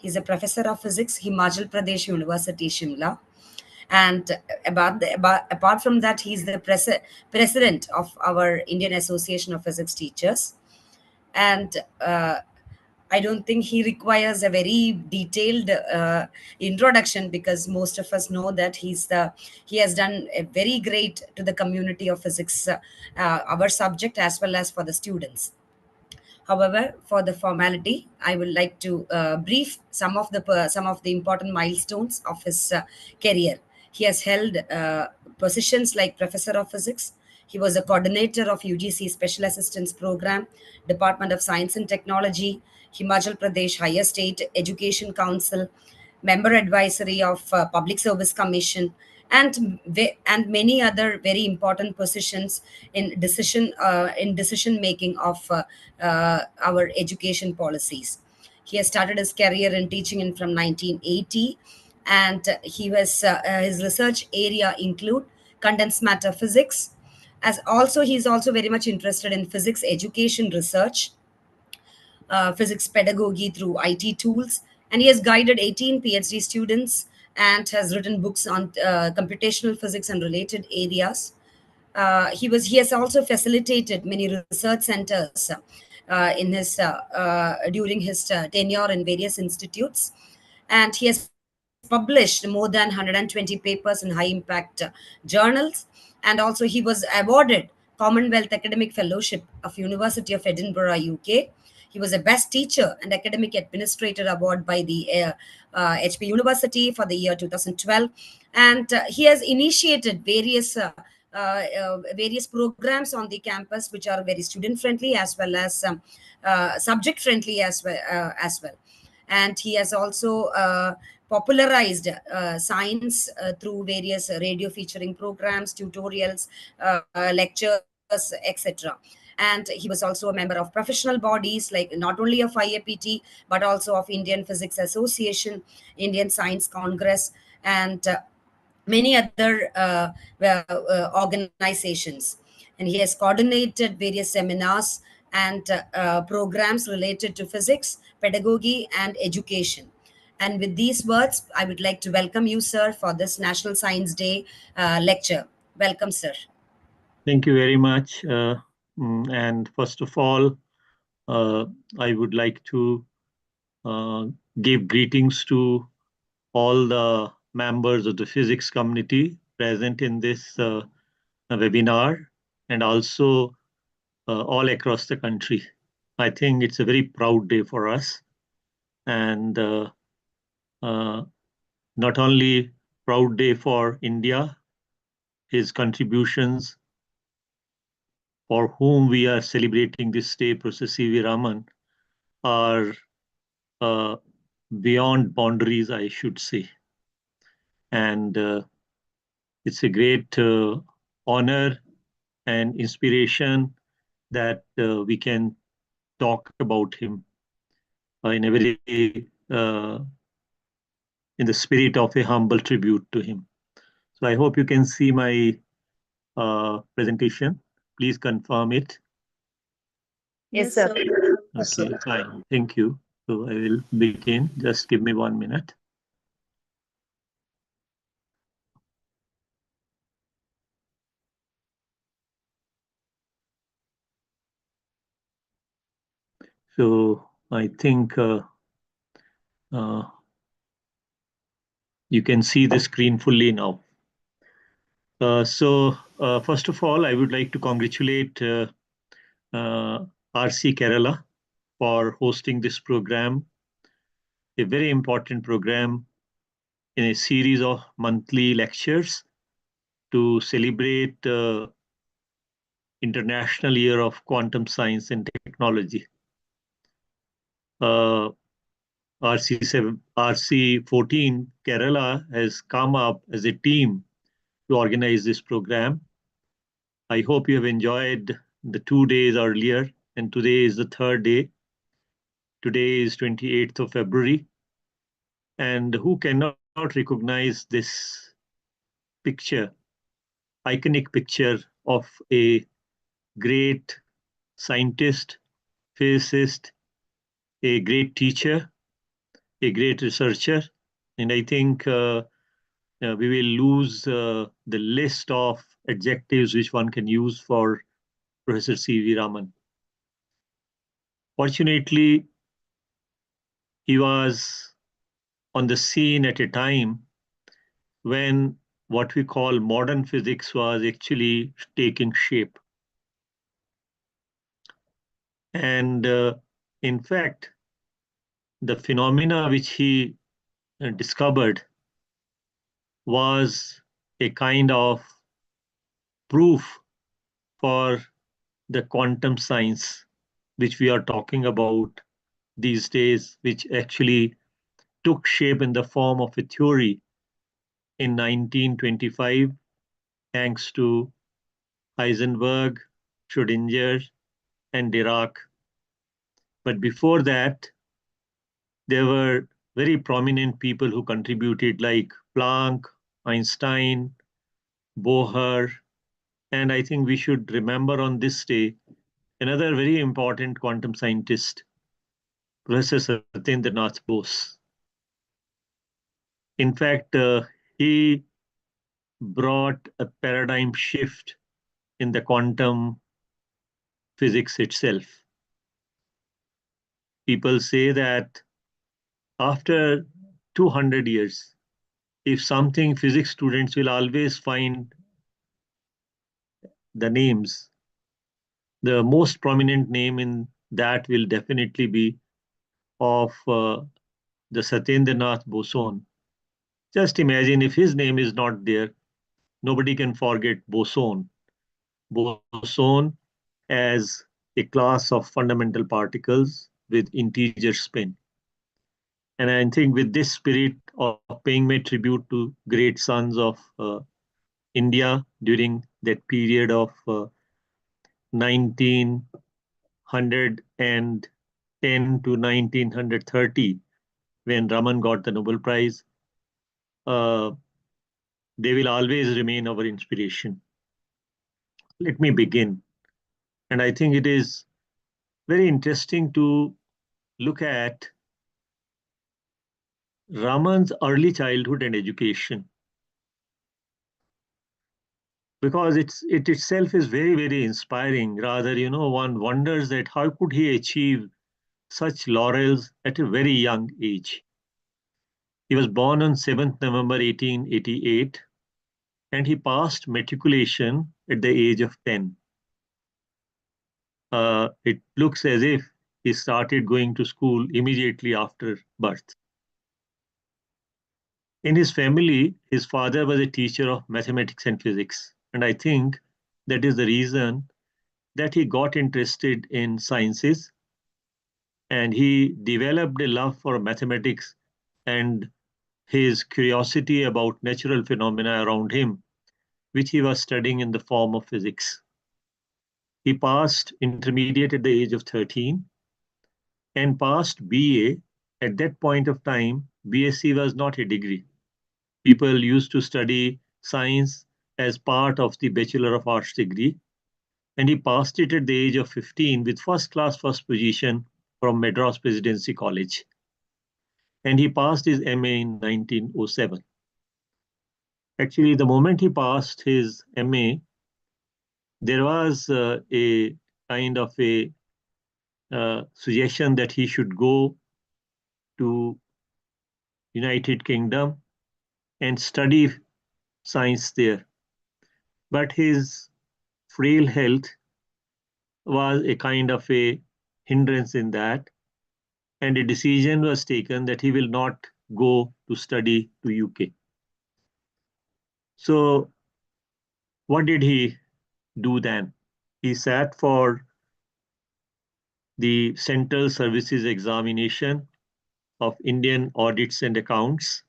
He's a professor of physics, Himachal Pradesh University, Shimla. And apart from that, he's the president of our Indian Association of Physics Teachers. And I don't think he requires a very detailed introduction, because most of us know that he has done a very great to the community of physics, our subject, as well as for the students. However, for the formality, I would like to brief some of the important milestones of his career. He has held positions like Professor of Physics. He was a coordinator of UGC Special Assistance Program, Department of Science and Technology, Himachal Pradesh Higher State Education Council, member advisory of Public Service Commission, and many other very important positions in decision making of our education policies. He has started his career in teaching from 1980, and his research area include condensed matter physics. As also, he is also very much interested in physics education research, physics pedagogy through IT tools, and he has guided 18 PhD students and has written books on computational physics and related areas. He has also facilitated many research centers during his tenure in various institutes, and he has published more than 120 papers in high impact journals. And also, he was awarded Commonwealth Academic Fellowship of University of Edinburgh, UK. He was a Best Teacher and Academic Administrator Award by the HP University for the year 2012. And he has initiated various programs on the campus, which are very student friendly as well as subject friendly as well. And he has also popularized science through various radio featuring programs, tutorials, lectures, etc. And he was also a member of professional bodies, like not only of IAPT but also of Indian Physics Association, Indian Science Congress, and many other organizations. And he has coordinated various seminars and programs related to physics, pedagogy, and education. And with these words, I would like to welcome you, sir, for this National Science Day lecture. Welcome, sir. Thank you very much. And first of all, I would like to give greetings to all the members of the physics community present in this webinar, and also all across the country. I think it's a very proud day for us, and not only proud day for India, his contributions, for whom we are celebrating this day, Professor C.V. Raman, are beyond boundaries, I should say. And it's a great honor and inspiration that we can talk about him in a very in the spirit of a humble tribute to him. So I hope you can see my presentation. Please confirm it. Yes, sir. Okay, fine. Thank you. So I will begin. Just give me 1 minute. So I think you can see the screen fully now. So first of all, I would like to congratulate RC Kerala for hosting this program, a very important program in a series of monthly lectures to celebrate International Year of Quantum Science and Technology. RC14 Kerala has come up as a team to organize this program. I hope you have enjoyed the 2 days earlier, and today is the third day. Today is 28th of February. And who cannot recognize this picture, iconic picture of a great scientist, physicist, a great teacher, a great researcher, and I think we will lose the list of adjectives which one can use for Professor C.V. Raman. Fortunately, he was on the scene at a time when what we call modern physics was actually taking shape. And in fact, the phenomena which he discovered was a kind of proof for the quantum science which we are talking about these days, which actually took shape in the form of a theory in 1925, thanks to Heisenberg, Schrödinger, and Dirac. But before that, there were very prominent people who contributed, like Planck, Einstein, Bohr, and I think we should remember on this day another very important quantum scientist, Professor Satyendranath Bose. In fact, he brought a paradigm shift in the quantum physics itself. People say that after 200 years, if something physics students will always find the names, the most prominent name in that will definitely be of the Satyendranath boson. Just imagine if his name is not there, nobody can forget boson. Boson as a class of fundamental particles with integer spin. And I think with this spirit of paying my tribute to great sons of India during that period of 1910 to 1930, when Raman got the Nobel Prize, uh, they will always remain our inspiration. Let me begin. And I think it is very interesting to look at Raman's early childhood and education, because it itself is very inspiring. Rather, one wonders that how could he achieve such laurels at a very young age. He was born on 7th November 1888, and he passed matriculation at the age of 10. It looks as if he started going to school immediately after birth. In his family, his father was a teacher of mathematics and physics, and I think that is the reason that he got interested in sciences, and he developed a love for mathematics and his curiosity about natural phenomena around him, which he was studying in the form of physics. He passed intermediate at the age of 13 and passed BA. At that point of time, BSc was not a degree. People used to study science as part of the Bachelor of Arts degree, and he passed it at the age of 15 with first class first position from Madras Presidency College. And he passed his MA in 1907. Actually, the moment he passed his MA, there was a kind of a suggestion that he should go to United Kingdom and study science there. But his frail health was a kind of a hindrance in that, and a decision was taken that he will not go to study to UK. So what did he do then? He sat for the Central Services Examination of Indian Audits and Accounts,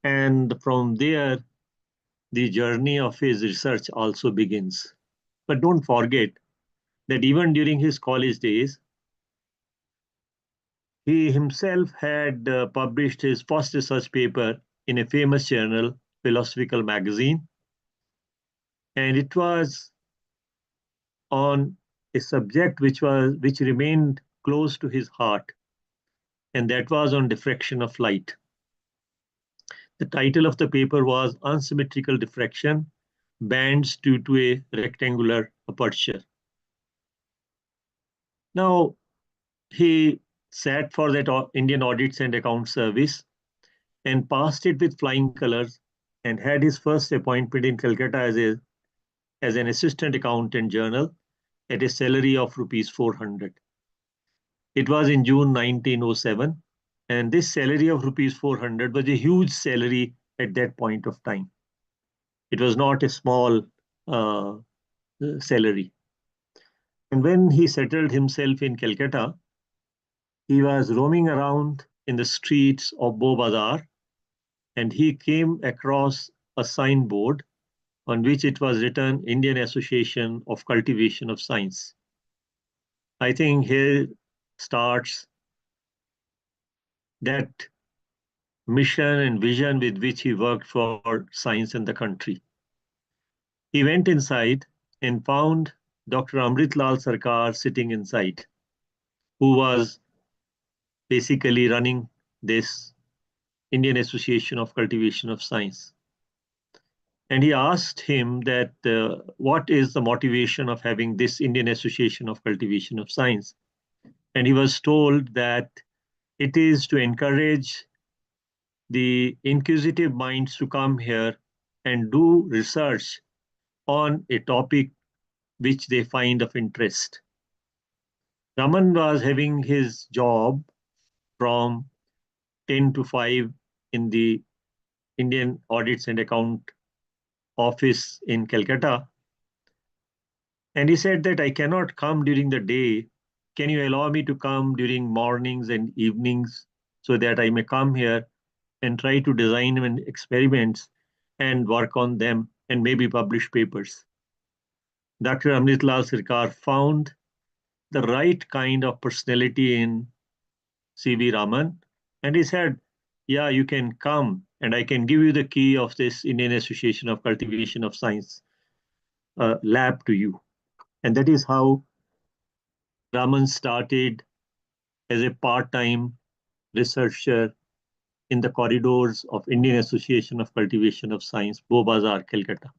and from there the journey of his research also begins. But don't forget that even during his college days, he himself had published his first research paper in a famous journal, Philosophical Magazine, and it was on a subject which remained close to his heart. and that was on diffraction of light. The title of the paper was Unsymmetrical Diffraction, Bands Due to a Rectangular Aperture. Now, he sat for that Indian Audits and Accounts Service and passed it with flying colors and had his first appointment in Calcutta as an assistant accountant general at a salary of rupees 400. It was in June 1907, and this salary of rupees 400 was a huge salary at that point of time. It was not a small salary. And when he settled himself in Calcutta, he was roaming around in the streets of Beau Bazaar, and he came across a signboard on which it was written Indian Association of Cultivation of Science. I think here starts that mission and vision with which he worked for science in the country. He went inside and found Dr. Amritlal Sarkar sitting inside, who was basically running this Indian Association of Cultivation of Science. And he asked him that what is the motivation of having this Indian Association of Cultivation of Science? And he was told that it is to encourage the inquisitive minds to come here and do research on a topic which they find of interest. Raman was having his job from 10 to 5 in the Indian Audits and Account Office in Calcutta. And he said that I cannot come during the day. Can you allow me to come during mornings and evenings so that I may come here and try to design experiments and work on them and maybe publish papers? Dr. Amritlal Sarkar found the right kind of personality in C.V. Raman, and he said, yeah, you can come and I can give you the key of this Indian Association of Cultivation of Science lab to you. And that is how Raman started as a part-time researcher in the corridors of Indian Association of Cultivation of Science, Beau Bazaar, Calcutta.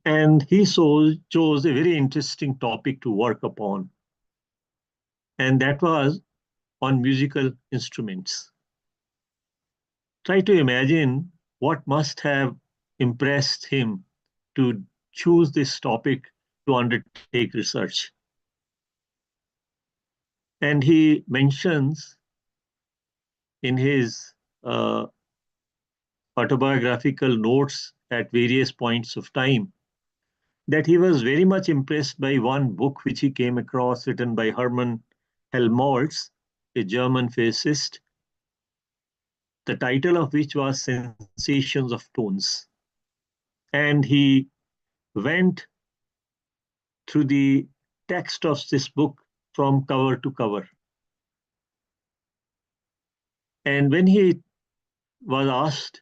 And he chose a very interesting topic to work upon, and that was on musical instruments. Try to imagine what must have impressed him to choose this topic to undertake research. And he mentions in his autobiographical notes at various points of time that he was very much impressed by one book which he came across written by Hermann Helmholtz, a German physicist, the title of which was Sensations of Tones. And he went through the text of this book from cover to cover. And when he was asked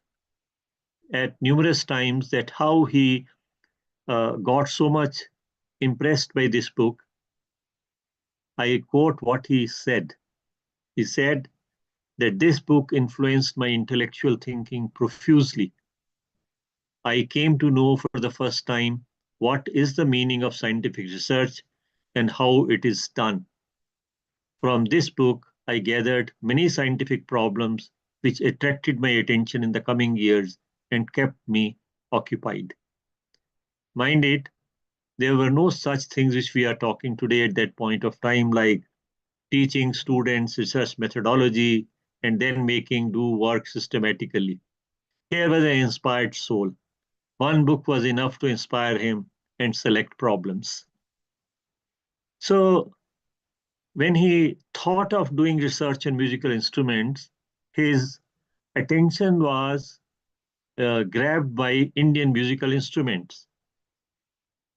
at numerous times that how he got so much impressed by this book, I quote what he said. He said that this book influenced my intellectual thinking profusely. I came to know for the first time what is the meaning of scientific research and how it is done. From this book, I gathered many scientific problems which attracted my attention in the coming years and kept me occupied. Mind it, there were no such things which we are talking today at that point of time, like teaching students research methodology and then making do work systematically. Here was an inspired soul. One book was enough to inspire him and select problems. So when he thought of doing research on musical instruments, his attention was grabbed by Indian musical instruments.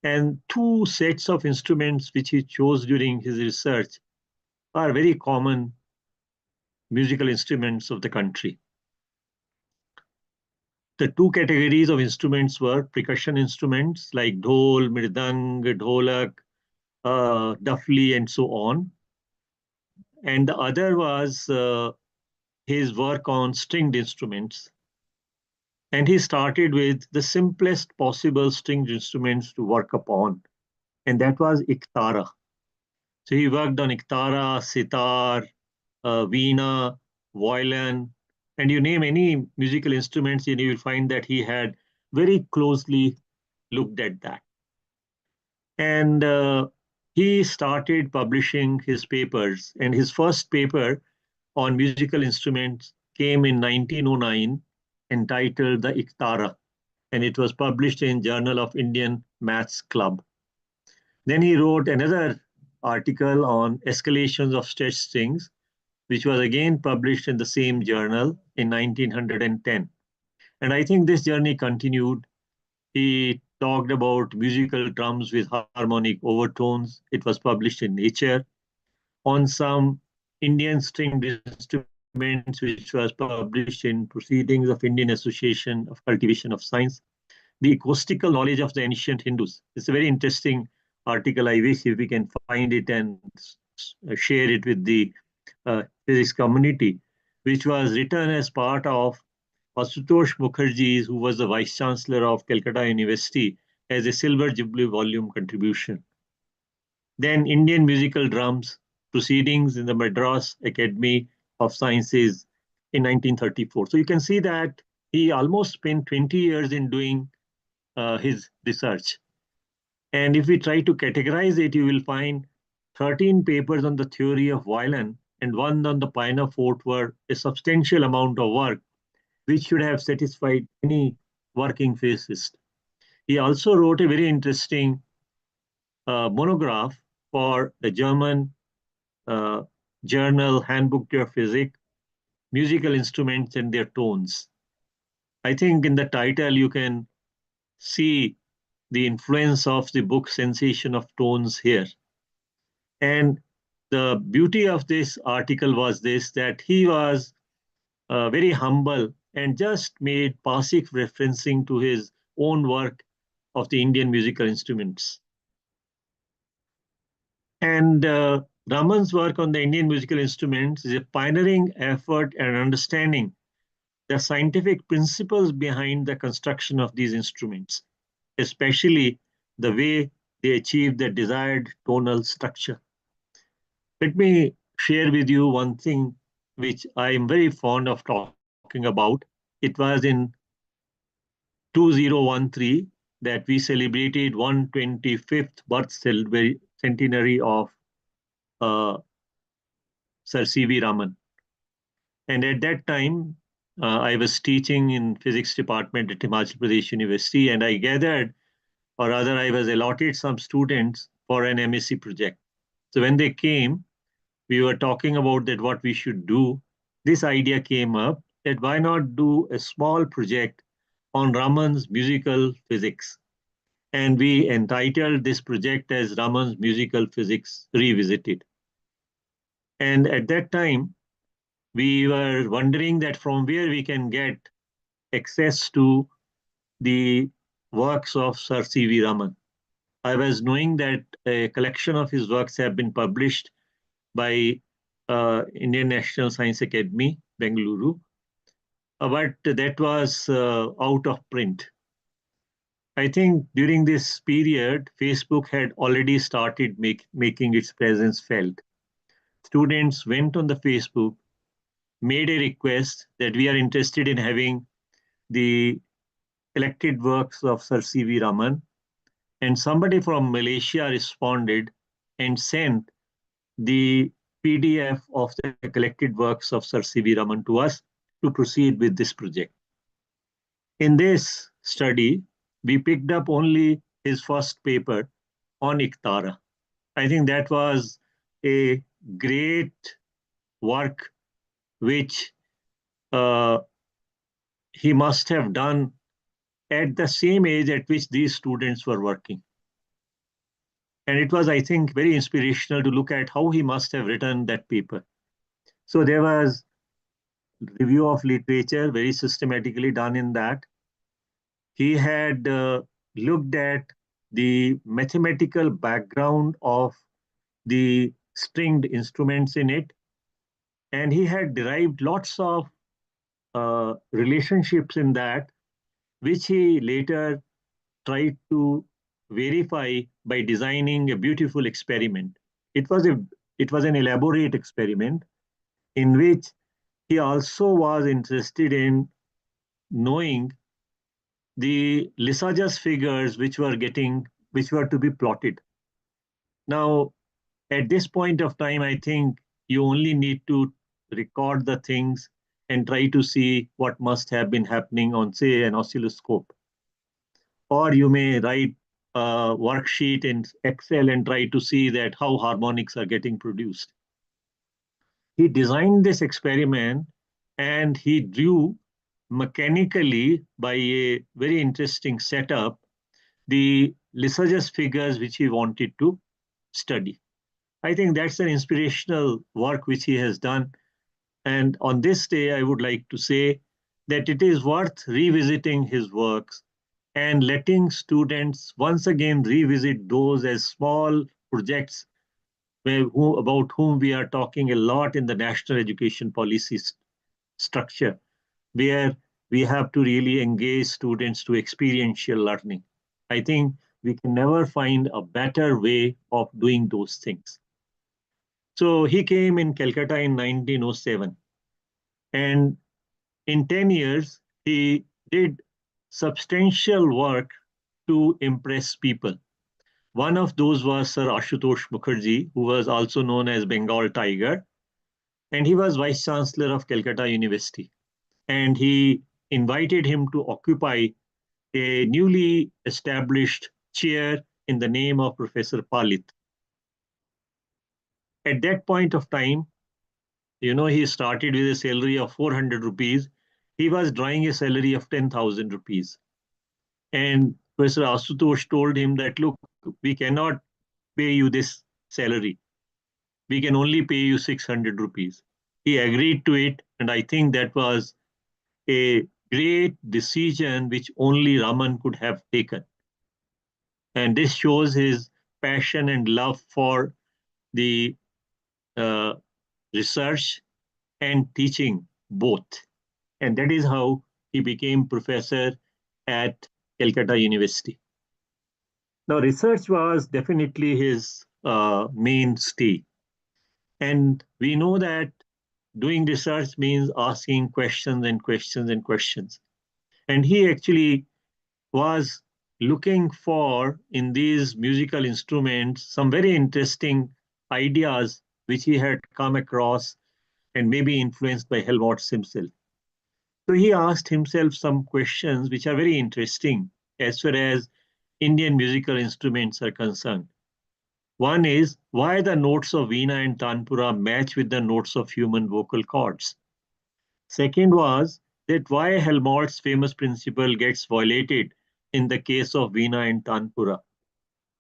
And two sets of instruments which he chose during his research are very common musical instruments of the country. The two categories of instruments were percussion instruments like dhol, mirdang, dholak, dafli, and so on, and the other was his work on stringed instruments. And he started with the simplest possible stringed instruments to work upon, and that was iktara. So he worked on iktara, sitar, veena, violin, and you name any musical instruments, and you will find that he had very closely looked at that. And he started publishing his papers, and his first paper on musical instruments came in 1909, entitled The Iktara, and it was published in Journal of Indian Maths Club. Then he wrote another article on escalations of stretched strings, which was again published in the same journal in 1910. And I think this journey continued. He talked about musical drums with harmonic overtones. It was published in Nature. On some Indian stringed instruments, which was published in Proceedings of Indian Association of Cultivation of Science. The acoustical knowledge of the ancient Hindus. It's a very interesting article. I wish if we can find it and share it with the physics community, which was written as part of Asutosh Mukherjee, who was the Vice Chancellor of Calcutta University, as a Silver Jubilee volume contribution. Then Indian musical drums, proceedings in the Madras Academy of Sciences in 1934. So you can see that he almost spent 20 years in doing his research. And if we try to categorize it, you will find 13 papers on the theory of violin and one on the pianoforte were a substantial amount of work, which should have satisfied any working physicist. He also wrote a very interesting monograph for the German journal Handbuch der Physik, Musical Instruments and Their Tones. I think in the title you can see the influence of the book Sensation of Tones here. And the beauty of this article was this, that he was very humble and just made passive referencing to his own work of the Indian musical instruments. And Raman's work on the Indian musical instruments is a pioneering effort at understanding the scientific principles behind the construction of these instruments, especially the way they achieve the desired tonal structure. Let me share with you one thing which I am very fond of talking about. It was in 2013 that we celebrated 125th birth centenary of uh, Sir C.V. Raman. And at that time, I was teaching in physics department at Himachal Pradesh University, and I gathered, or rather I was allotted some students for an MSc project. So when they came, we were talking about that what we should do. This idea came up that why not do a small project on Raman's musical physics. And we entitled this project as Raman's Musical Physics Revisited. And at that time, we were wondering that from where we can get access to the works of Sir C.V. Raman. I was knowing that a collection of his works have been published by Indian National Science Academy, Bengaluru, but that was out of print. I think during this period, Facebook had already started making its presence felt. Students went on the Facebook, made a request that we are interested in having the collected works of Sir C.V. Raman, and somebody from Malaysia responded and sent the PDF of the collected works of Sir C.V. Raman to us to proceed with this project. In this study, we picked up only his first paper on Iktara. I think that was a great work which he must have done at the same age at which these students were working. And it was, I think, very inspirational to look at how he must have written that paper. So there was review of literature very systematically done in that. He had looked at the mathematical background of the stringed instruments in it. And he had derived lots of relationships in that, which he later tried to verify by designing a beautiful experiment. It was a it was an elaborate experiment in which he also was interested in knowing the Lysage's figures which were to be plotted. Now, at this point of time, I think you only need to record the things and try to see what must have been happening on, say, an oscilloscope. Or you may write a worksheet in Excel and try to see that how harmonics are getting produced. He designed this experiment and he drew mechanically by a very interesting setup the Lysage's figures which he wanted to study. I think that's an inspirational work which he has done. And on this day, I would like to say that it is worth revisiting his works and letting students once again revisit those as small projects about whom we are talking a lot in the national education policy structure, where we have to really engage students to experiential learning. I think we can never find a better way of doing those things. So he came in Calcutta in 1907, and in 10 years, he did substantial work to impress people. One of those was Sir Ashutosh Mukherjee, who was also known as Bengal Tiger, and he was Vice Chancellor of Calcutta University. And he invited him to occupy a newly established chair in the name of Professor Palit. At that point of time, he started with a salary of 400 rupees. He was drawing a salary of 10,000 rupees. And Professor Asutosh told him that, look, we cannot pay you this salary. We can only pay you 600 rupees. He agreed to it. And I think that was a great decision which only Raman could have taken. And this shows his passion and love for the uh, research and teaching both. And that is how he became professor at Calcutta University. Now, research was definitely his mainstay. And we know that doing research means asking questions and questions and questions. And he actually was looking for in these musical instruments some very interesting ideas which he had come across and maybe influenced by Helmholtz himself. So he asked himself some questions which are very interesting as far as Indian musical instruments are concerned. One is why the notes of Veena and Tanpura match with the notes of human vocal cords. Second was that why Helmholtz's famous principle gets violated in the case of Veena and Tanpura.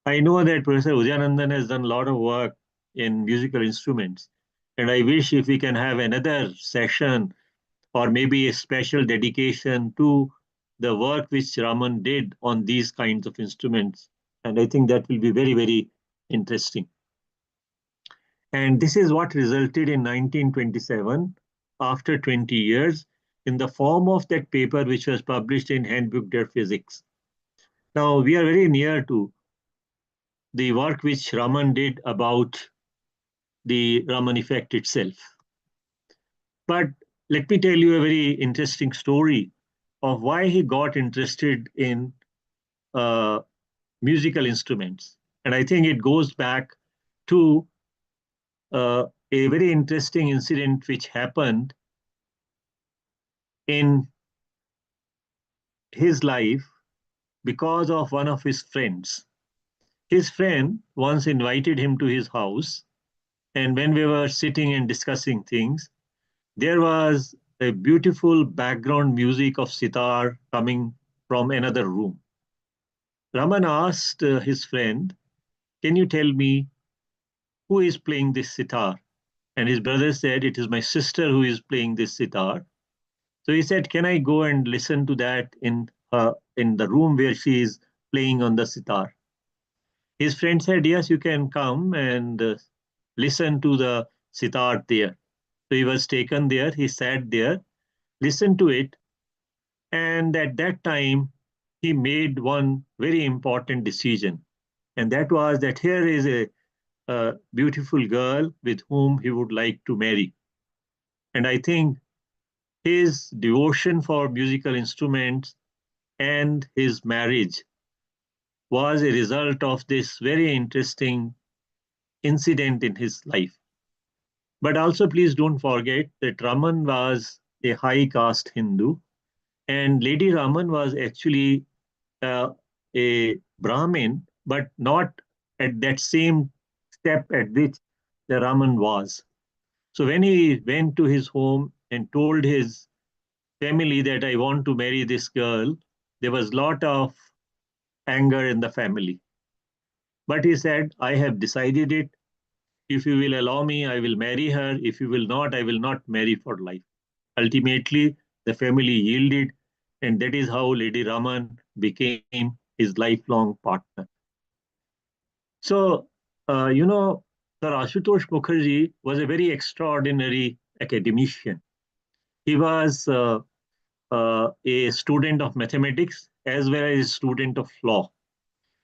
I know that Professor Udayanandan has done a lot of work in musical instruments, and I wish if we can have another session or maybe a special dedication to the work which Raman did on these kinds of instruments. And I think that will be very, very interesting. And this is what resulted in 1927, after 20 years, in the form of that paper which was published in Handbook der Physics. Now, we are very near to the work which Raman did about the Raman effect itself. But let me tell you a very interesting story of why he got interested in uh, musical instruments. And I think it goes back to a very interesting incident which happened in his life because of one of his friends. His friend once invited him to his house, and when we were sitting and discussing things, there was a beautiful background music of sitar coming from another room. Raman asked his friend, can you tell me who is playing this sitar? And his brother said, it is my sister who is playing this sitar. So he said, can I go and listen to that in the room where she is playing on the sitar? His friend said, yes, you can come and listen to the sitar there. So he was taken there, he sat there, listened to it, and at that time, he made one very important decision. And that was that here is a beautiful girl with whom he would like to marry. And I think his devotion for musical instruments and his marriage was a result of this very interesting incident in his life. But also, please don't forget that Raman was a high caste Hindu, and Lady Raman was actually a Brahmin, but not at that same step at which the Raman was. So when he went to his home and told his family that I want to marry this girl, there was a lot of anger in the family. But he said, I have decided it. If you will allow me, I will marry her. If you will not, I will not marry for life. Ultimately, the family yielded, and that is how Lady Raman became his lifelong partner. So, Sir Ashutosh Mukherjee was a very extraordinary academician. He was a student of mathematics as well as a student of law.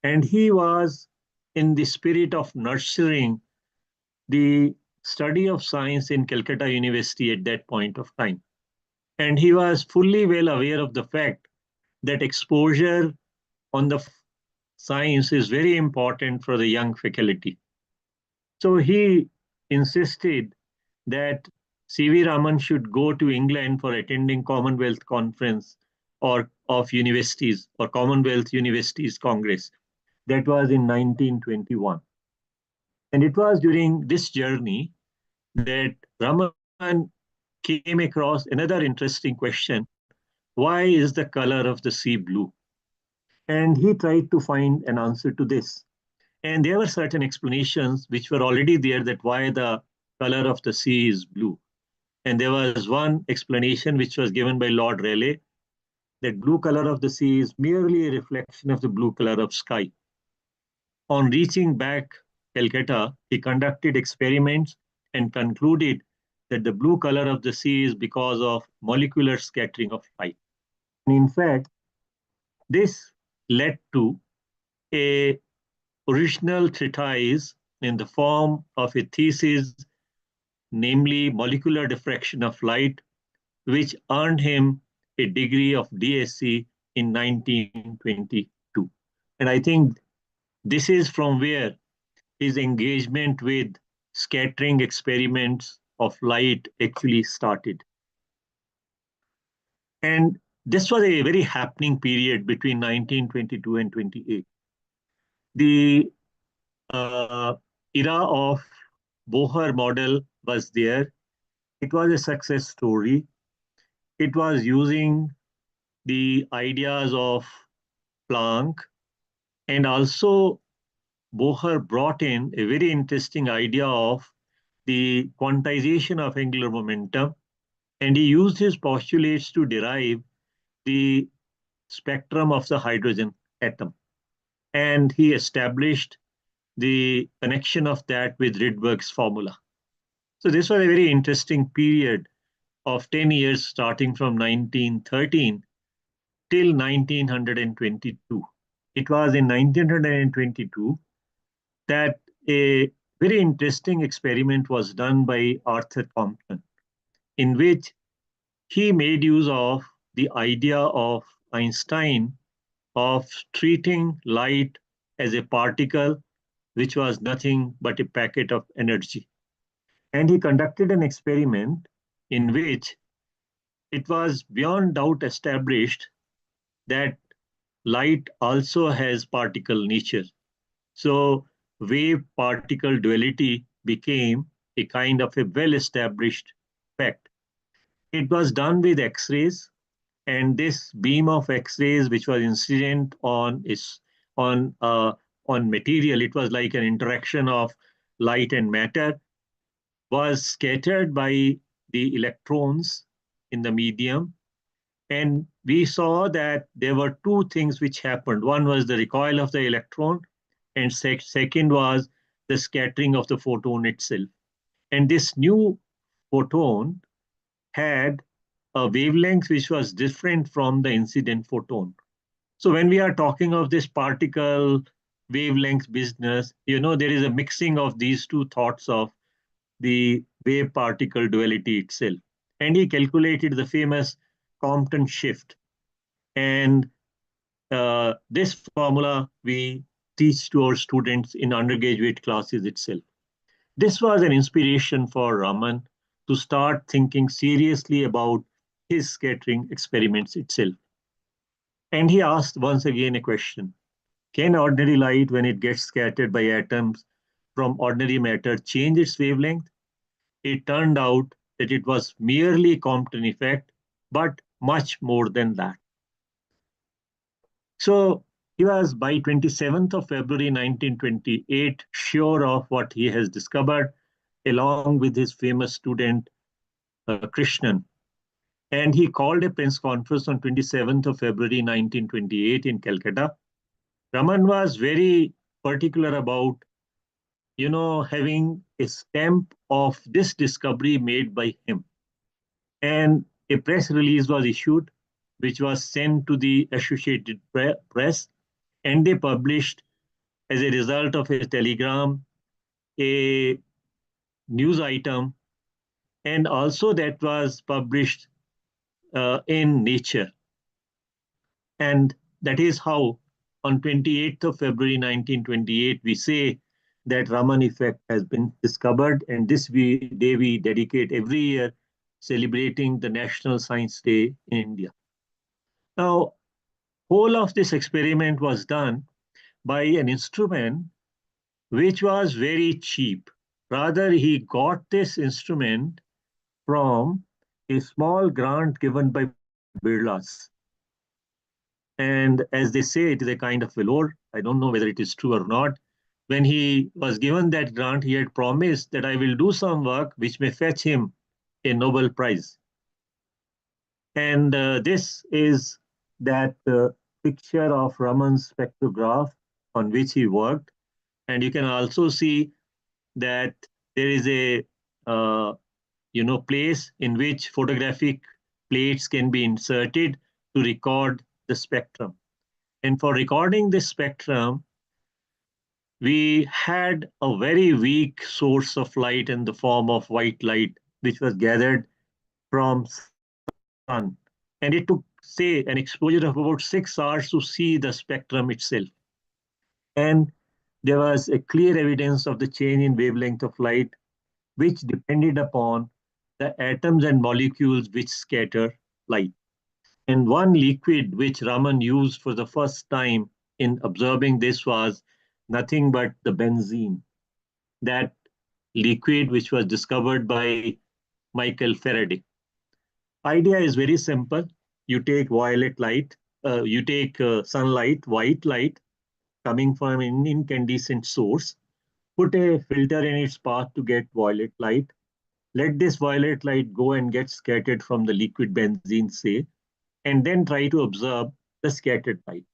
And he was in the spirit of nurturing the study of science in Calcutta University at that point of time. And he was fully well aware of the fact that exposure on the science is very important for the young faculty. So he insisted that C.V. Raman should go to England for attending Commonwealth Conference or of Universities or Commonwealth Universities Congress. That was in 1921. And it was during this journey that Raman came across another interesting question. Why is the color of the sea blue? And he tried to find an answer to this. And there were certain explanations which were already there that why the color of the sea is blue. And there was one explanation which was given by Lord Rayleigh that blue color of the sea is merely a reflection of the blue color of sky. On reaching back Calcutta, he conducted experiments and concluded that the blue color of the sea is because of molecular scattering of light. And in fact, this led to a original treatise in the form of a thesis, namely molecular diffraction of light, which earned him a degree of DSc in 1922. And I think this is from where his engagement with scattering experiments of light actually started. And this was a very happening period between 1922 and 28. The era of Bohr model was there. It was a success story. It was using the ideas of Planck, and also Bohr brought in a very interesting idea of the quantization of angular momentum, and he used his postulates to derive the spectrum of the hydrogen atom. And he established the connection of that with Rydberg's formula. So this was a very interesting period of 10 years starting from 1913 till 1922. It was in 1922 that a very interesting experiment was done by Arthur Compton, in which he made use of the idea of Einstein of treating light as a particle which was nothing but a packet of energy. And he conducted an experiment in which it was beyond doubt established that light also has particle nature. So wave particle duality became a kind of a well-established fact. It was done with X-rays, and this beam of X-rays, which was incident on on material, it was like an interaction of light and matter, was scattered by the electrons in the medium. And we saw that there were two things which happened. One was the recoil of the electron, and second was the scattering of the photon itself. And this new photon had a wavelength which was different from the incident photon. So when we are talking of this particle wavelength business, there is a mixing of these two thoughts of the wave particle duality itself. And he calculated the famous Compton shift. And this formula we teach to our students in undergraduate classes itself. This was an inspiration for Raman to start thinking seriously about his scattering experiments itself. And he asked once again a question. Can ordinary light, when it gets scattered by atoms from ordinary matter, change its wavelength? It turned out that it was merely Compton effect, but much more than that. So he was by 27th of February 1928 sure of what he has discovered, along with his famous student Krishnan. And he called a press conference on 27th of February 1928 in Calcutta. Raman was very particular about, having a stamp of this discovery made by him. And a press release was issued, which was sent to the Associated Press, and they published, as a result of a telegram, a news item, and also that was published in Nature. And that is how, on 28th of February 1928, we say that Raman effect has been discovered, and this day we dedicate every year celebrating the National Science Day in India. Now, whole of this experiment was done by an instrument which was very cheap. Rather, he got this instrument from a small grant given by Birlas. And as they say, it is a kind of velour. I don't know whether it is true or not. When he was given that grant, he had promised that I will do some work which may fetch him a Nobel Prize. And this is that picture of Raman's spectrograph on which he worked. And you can also see that there is a place in which photographic plates can be inserted to record the spectrum. And for recording this spectrum, we had a very weak source of light in the form of white light, which was gathered from sun. And it took, say, an exposure of about 6 hours to see the spectrum itself. And there was a clear evidence of the change in wavelength of light, which depended upon the atoms and molecules which scatter light. And one liquid which Raman used for the first time in observing this was nothing but the benzene. That liquid which was discovered by Michael Faraday. Idea is very simple. You take violet light, you take sunlight, white light coming from an incandescent source, put a filter in its path to get violet light, let this violet light go and get scattered from the liquid benzene, say, and then try to observe the scattered light.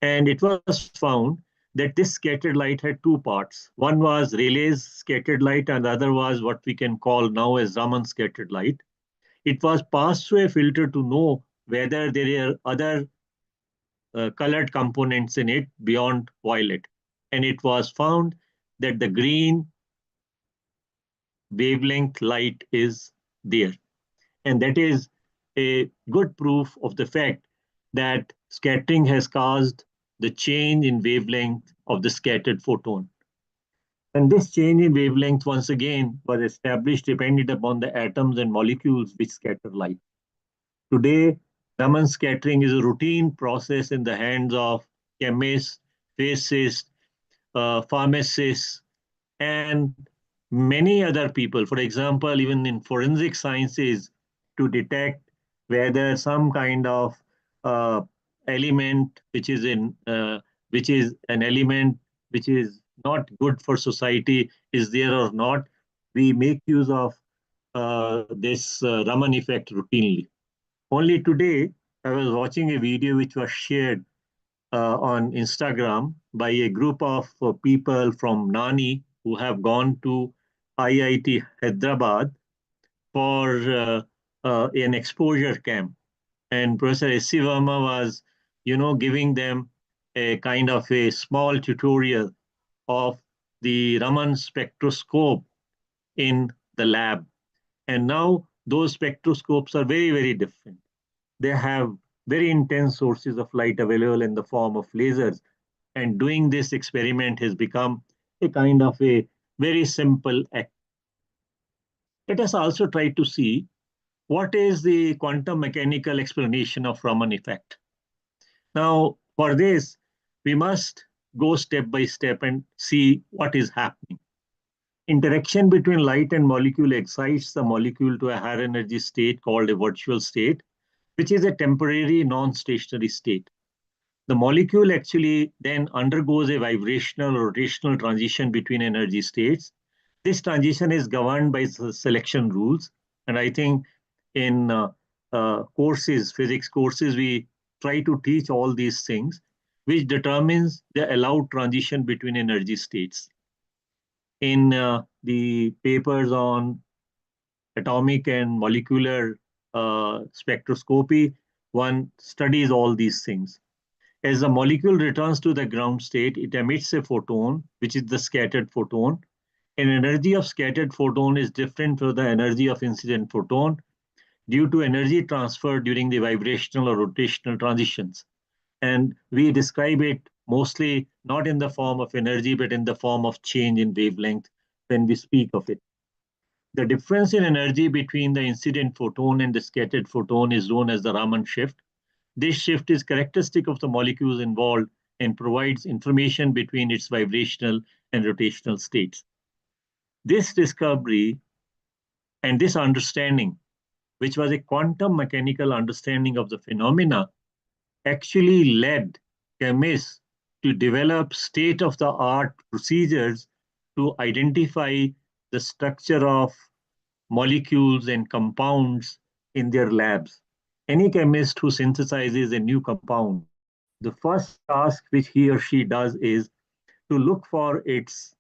And it was found that this scattered light had two parts. One was Rayleigh's scattered light, and the other was what we can call now as Raman scattered light. It was passed through a filter to know whether there are other colored components in it beyond violet. And it was found that the green wavelength light is there. And that is a good proof of the fact that scattering has caused the change in wavelength of the scattered photon. And this change in wavelength, once again, was established dependent upon the atoms and molecules which scatter light. Today, Raman scattering is a routine process in the hands of chemists, physicists, pharmacists, and many other people. For example, even in forensic sciences, to detect whether some kind of uh, element which is an element which is not good for society is there or not, we make use of this Raman effect routinely. Only today, I was watching a video which was shared on Instagram by a group of people from Nani who have gone to IIT Hyderabad for an exposure camp. And Professor S.C. Verma was, giving them a kind of a small tutorial of the Raman spectroscope in the lab. And now those spectroscopes are very, very different. They have very intense sources of light available in the form of lasers. And doing this experiment has become a kind of a very simple act. Let us also try to see what is the quantum mechanical explanation of Raman effect. Now, for this, we must go step by step and see what is happening. Interaction between light and molecule excites the molecule to a higher energy state called a virtual state, which is a temporary non-stationary state. The molecule actually then undergoes a vibrational or rotational transition between energy states. This transition is governed by selection rules. And I think in courses, physics courses, we try to teach all these things, which determines the allowed transition between energy states. In the papers on atomic and molecular spectroscopy, one studies all these things. As the molecule returns to the ground state, it emits a photon, which is the scattered photon. And energy of scattered photon is different from the energy of incident photon due to energy transfer during the vibrational or rotational transitions. And we describe it mostly not in the form of energy, but in the form of change in wavelength when we speak of it. The difference in energy between the incident photon and the scattered photon is known as the Raman shift. This shift is characteristic of the molecules involved and provides information between its vibrational and rotational states. This discovery and this understanding, which was a quantum mechanical understanding of the phenomena, actually led chemists to develop state-of-the-art procedures to identify the structure of molecules and compounds in their labs. Any chemist who synthesizes a new compound, the first task which he or she does is to look for its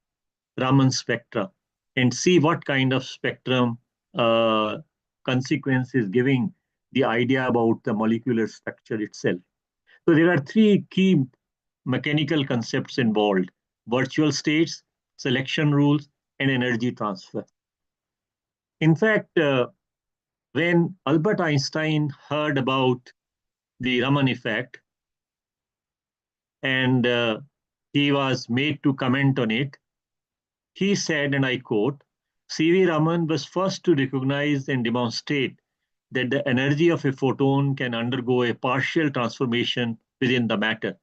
Raman spectra and see what kind of spectrum consequence is giving the idea about the molecular structure itself. So there are three key mechanical concepts involved: virtual states, selection rules, and energy transfer. In fact, when Albert Einstein heard about the Raman effect and he was made to comment on it, he said, and I quote, C.V. Raman was first to recognize and demonstrate that the energy of a photon can undergo a partial transformation within the matter.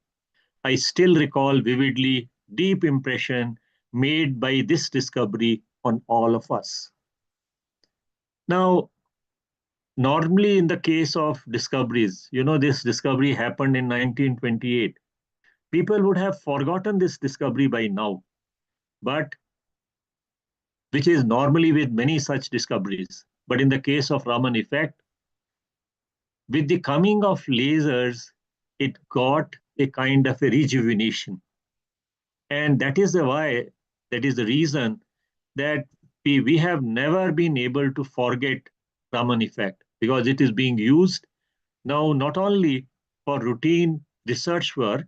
I still recall vividly deep impression made by this discovery on all of us. Now, normally in the case of discoveries, this discovery happened in 1928. People would have forgotten this discovery by now, but which is normally with many such discoveries. But in the case of Raman effect, with the coming of lasers, it got a kind of a rejuvenation. And that is the reason that we have never been able to forget Raman effect, because it is being used now not only for routine research work,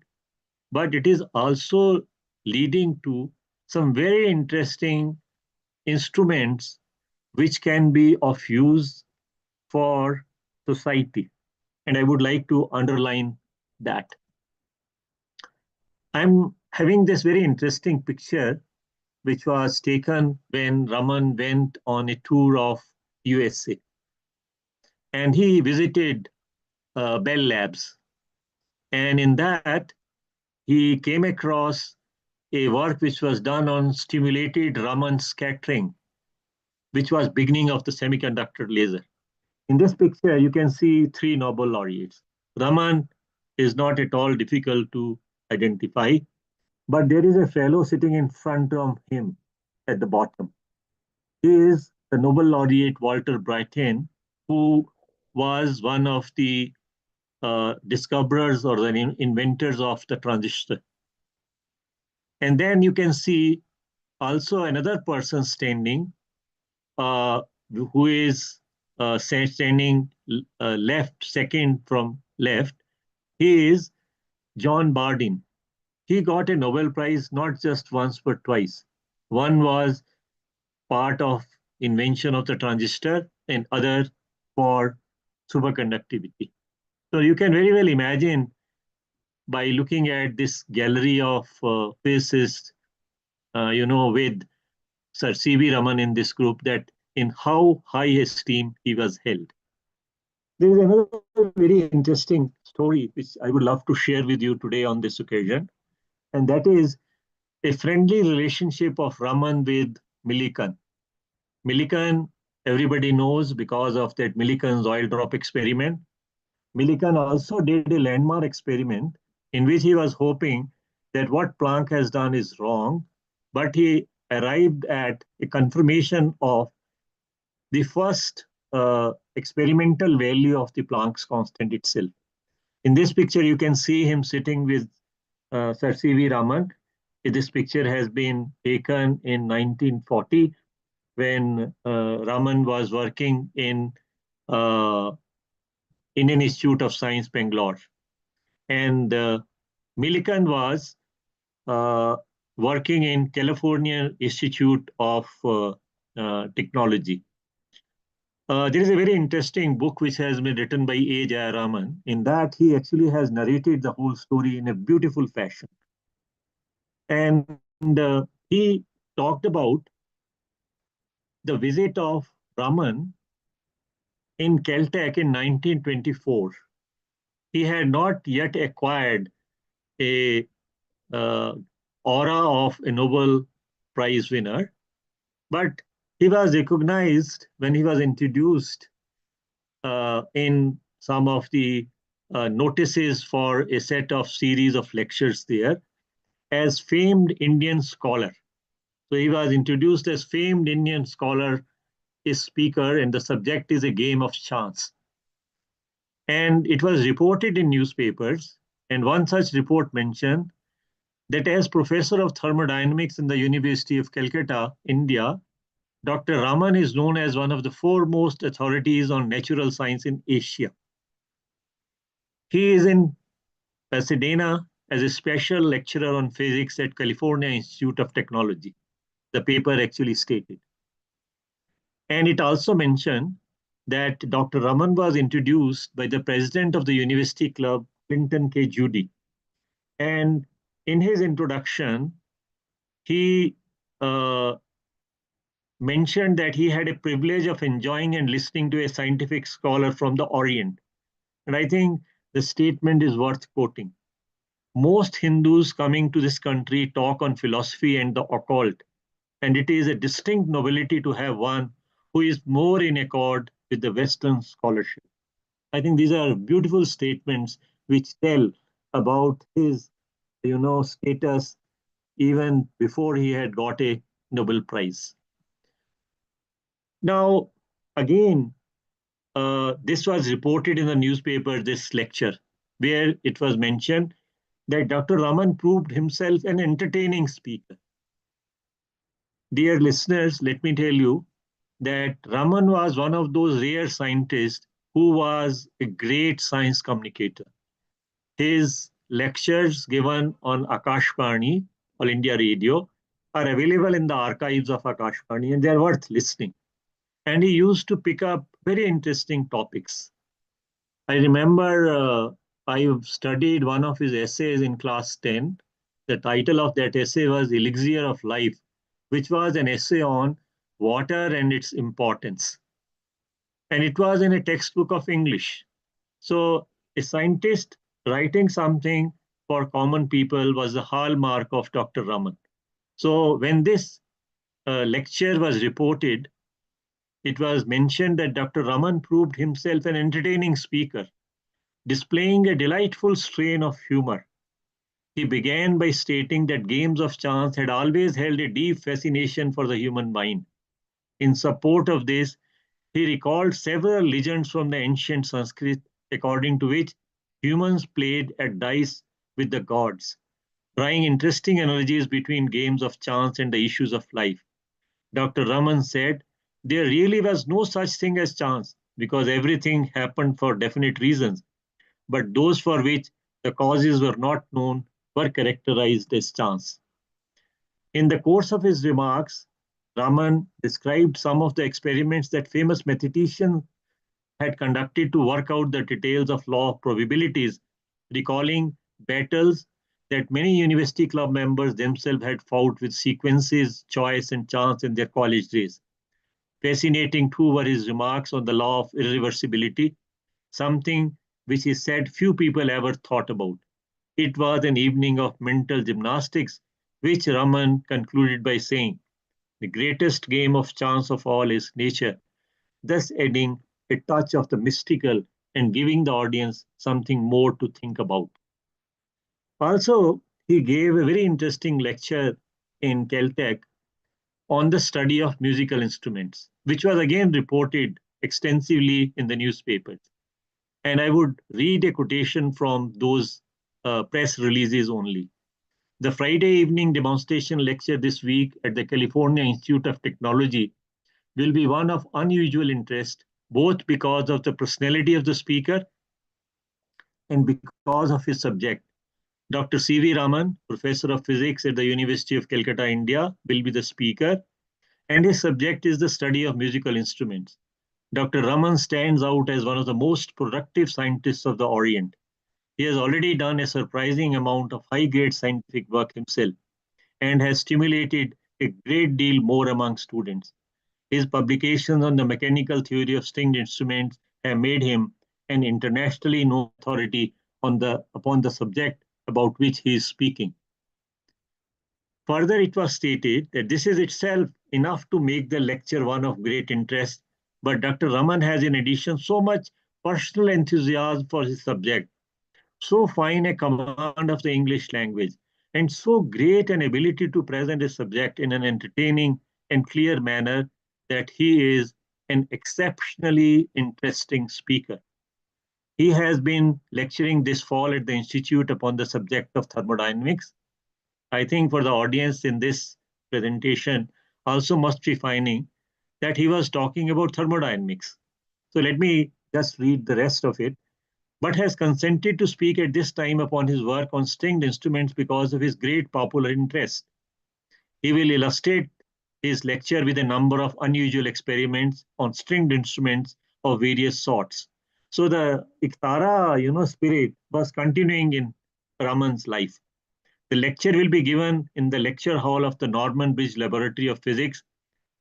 but it is also leading to some very interesting instruments which can be of use for society. And I would like to underline that. I'm having this very interesting picture which was taken when Raman went on a tour of USA. And he visited Bell Labs. And in that, he came across a work which was done on stimulated Raman scattering, which was beginning of the semiconductor laser. In this picture, you can see three Nobel laureates. Raman is not at all difficult to identify, but there is a fellow sitting in front of him at the bottom. He is the Nobel laureate Walter Brattain, who was one of the discoverers or the inventors of the transistor. And then you can see also another person standing, who is standing left, second from left, he is John Bardeen. He got a Nobel Prize not just once but twice. One was part of invention of the transistor and other for superconductivity. So you can very well imagine by looking at this gallery of physicists, with Sir C.V. Raman in this group, that in how high esteem he was held. There is another very interesting story which I would love to share with you today on this occasion, and that is a friendly relationship of Raman with Millikan. Millikan, everybody knows because of that Millikan's oil drop experiment. Millikan also did a landmark experiment in which he was hoping that what Planck has done is wrong, but he arrived at a confirmation of the first experimental value of the Planck's constant itself. In this picture, you can see him sitting with Sir C.V. Raman. This picture has been taken in 1940 when Raman was working in uh, Indian Institute of Science, Bangalore. And Millikan was uh, working in California Institute of Technology. There is a very interesting book which has been written by A. Jayaraman. In that, he actually has narrated the whole story in a beautiful fashion. And he talked about the visit of Raman in Caltech in 1924. He had not yet acquired a uh, aura of a Nobel Prize winner, but he was recognized when he was introduced in some of the notices for a set of series of lectures there as famed Indian scholar. So he was introduced as famed Indian scholar, a speaker, and the subject is a game of chance. And it was reported in newspapers, and one such report mentioned that as professor of thermodynamics in the University of Calcutta, India, Dr. Raman is known as one of the foremost authorities on natural science in Asia. He is in Pasadena as a special lecturer on physics at California Institute of Technology. The paper actually stated. And it also mentioned that Dr. Raman was introduced by the president of the University Club, Clinton K. Judy. And in his introduction, he mentioned that he had a privilege of enjoying and listening to a scientific scholar from the Orient. And I think the statement is worth quoting. Most Hindus coming to this country talk on philosophy and the occult, and it is a distinct nobility to have one who is more in accord with the Western scholarship. I think these are beautiful statements which tell about his, status even before he had got a Nobel Prize. Now, again, this was reported in the newspaper, this lecture, where it was mentioned that Dr. Raman proved himself an entertaining speaker. Dear listeners, let me tell you that Raman was one of those rare scientists who was a great science communicator. His lectures given on Akashvani, All India Radio, are available in the archives of Akashvani and they are worth listening. And he used to pick up very interesting topics. I remember I studied one of his essays in class 10. The title of that essay was Elixir of Life, which was an essay on water and its importance. And it was in a textbook of English. So a scientist writing something for common people was the hallmark of Dr. Raman. So when this lecture was reported, it was mentioned that Dr. Raman proved himself an entertaining speaker, displaying a delightful strain of humor. He began by stating that games of chance had always held a deep fascination for the human mind. In support of this, he recalled several legends from the ancient Sanskrit, according to which humans played at dice with the gods, drawing interesting analogies between games of chance and the issues of life. Dr. Raman said there really was no such thing as chance because everything happened for definite reasons, but those for which the causes were not known were characterized as chance. In the course of his remarks, Raman described some of the experiments that famous mathematicians had conducted to work out the details of law of probabilities, recalling battles that many university club members themselves had fought with sequences, choice, and chance in their college days. Fascinating too were his remarks on the law of irreversibility, something which he said few people ever thought about. It was an evening of mental gymnastics, which Raman concluded by saying, the greatest game of chance of all is nature, thus adding a touch of the mystical and giving the audience something more to think about. Also, he gave a very interesting lecture in Caltech on the study of musical instruments, which was again reported extensively in the newspapers. And I would read a quotation from those press releases only. The Friday evening demonstration lecture this week at the California Institute of Technology will be one of unusual interest, both because of the personality of the speaker and because of his subject. Dr. C.V. Raman, professor of physics at the University of Calcutta, India, will be the speaker, and his subject is the study of musical instruments. Dr. Raman stands out as one of the most productive scientists of the Orient. He has already done a surprising amount of high-grade scientific work himself and has stimulated a great deal more among students. His publications on the mechanical theory of stringed instruments have made him an internationally known authority upon the subject about which he is speaking. Further, it was stated that this is itself enough to make the lecture one of great interest, but Dr. Raman has in addition so much personal enthusiasm for his subject, so fine a command of the English language, and so great an ability to present a subject in an entertaining and clear manner that he is an exceptionally interesting speaker. He has been lecturing this fall at the Institute upon the subject of thermodynamics. I think for the audience in this presentation also must be finding that he was talking about thermodynamics. So let me just read the rest of it. But has consented to speak at this time upon his work on stringed instruments because of his great popular interest. He will illustrate his lecture with a number of unusual experiments on stringed instruments of various sorts. So the Iktara, spirit was continuing in Raman's life. The lecture will be given in the lecture hall of the Norman Bridge Laboratory of Physics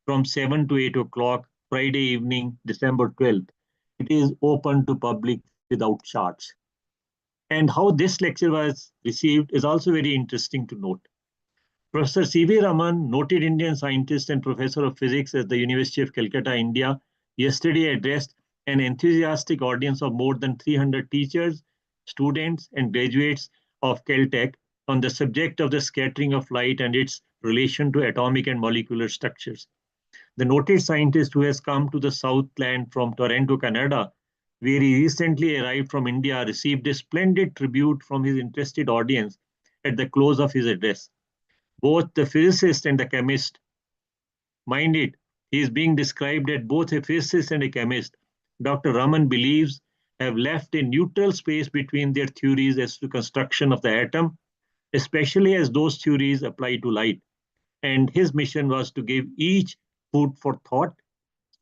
from 7 to 8 o'clock Friday evening, December 12th. It is open to public without charge. And how this lecture was received is also very interesting to note. Professor C.V. Raman, noted Indian scientist and professor of physics at the University of Calcutta, India, yesterday addressed an enthusiastic audience of more than 300 teachers, students, and graduates of Caltech on the subject of the scattering of light and its relation to atomic and molecular structures. The noted scientist who has come to the Southland from Toronto, Canada, where he recently arrived from India, received a splendid tribute from his interested audience at the close of his address. Both the physicist and the chemist, mind it, he is being described as both a physicist and a chemist, Dr. Raman believes have left a neutral space between their theories as to construction of the atom, especially as those theories apply to light. And his mission was to give each food for thought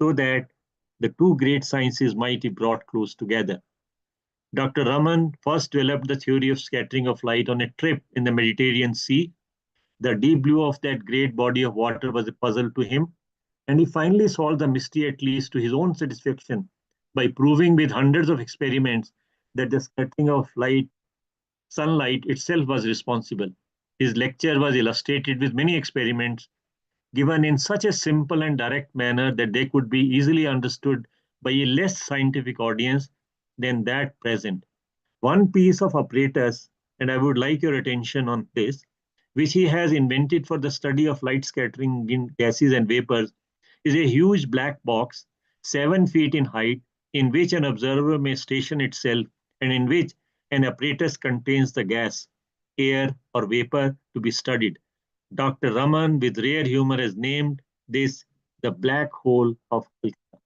so that the two great sciences might be brought close together. Dr. Raman first developed the theory of scattering of light on a trip in the Mediterranean Sea. The deep blue of that great body of water was a puzzle to him, and he finally solved the mystery, at least to his own satisfaction, by proving with hundreds of experiments that the scattering of light, sunlight itself was responsible. His lecture was illustrated with many experiments given in such a simple and direct manner that they could be easily understood by a less scientific audience than that present. One piece of apparatus, and I would like your attention on this, which he has invented for the study of light scattering in gases and vapors, is a huge black box, 7 feet in height, in which an observer may station itself and in which an apparatus contains the gas, air, or vapor to be studied. Dr. Raman, with rare humor, has named this the black hole of Calcutta.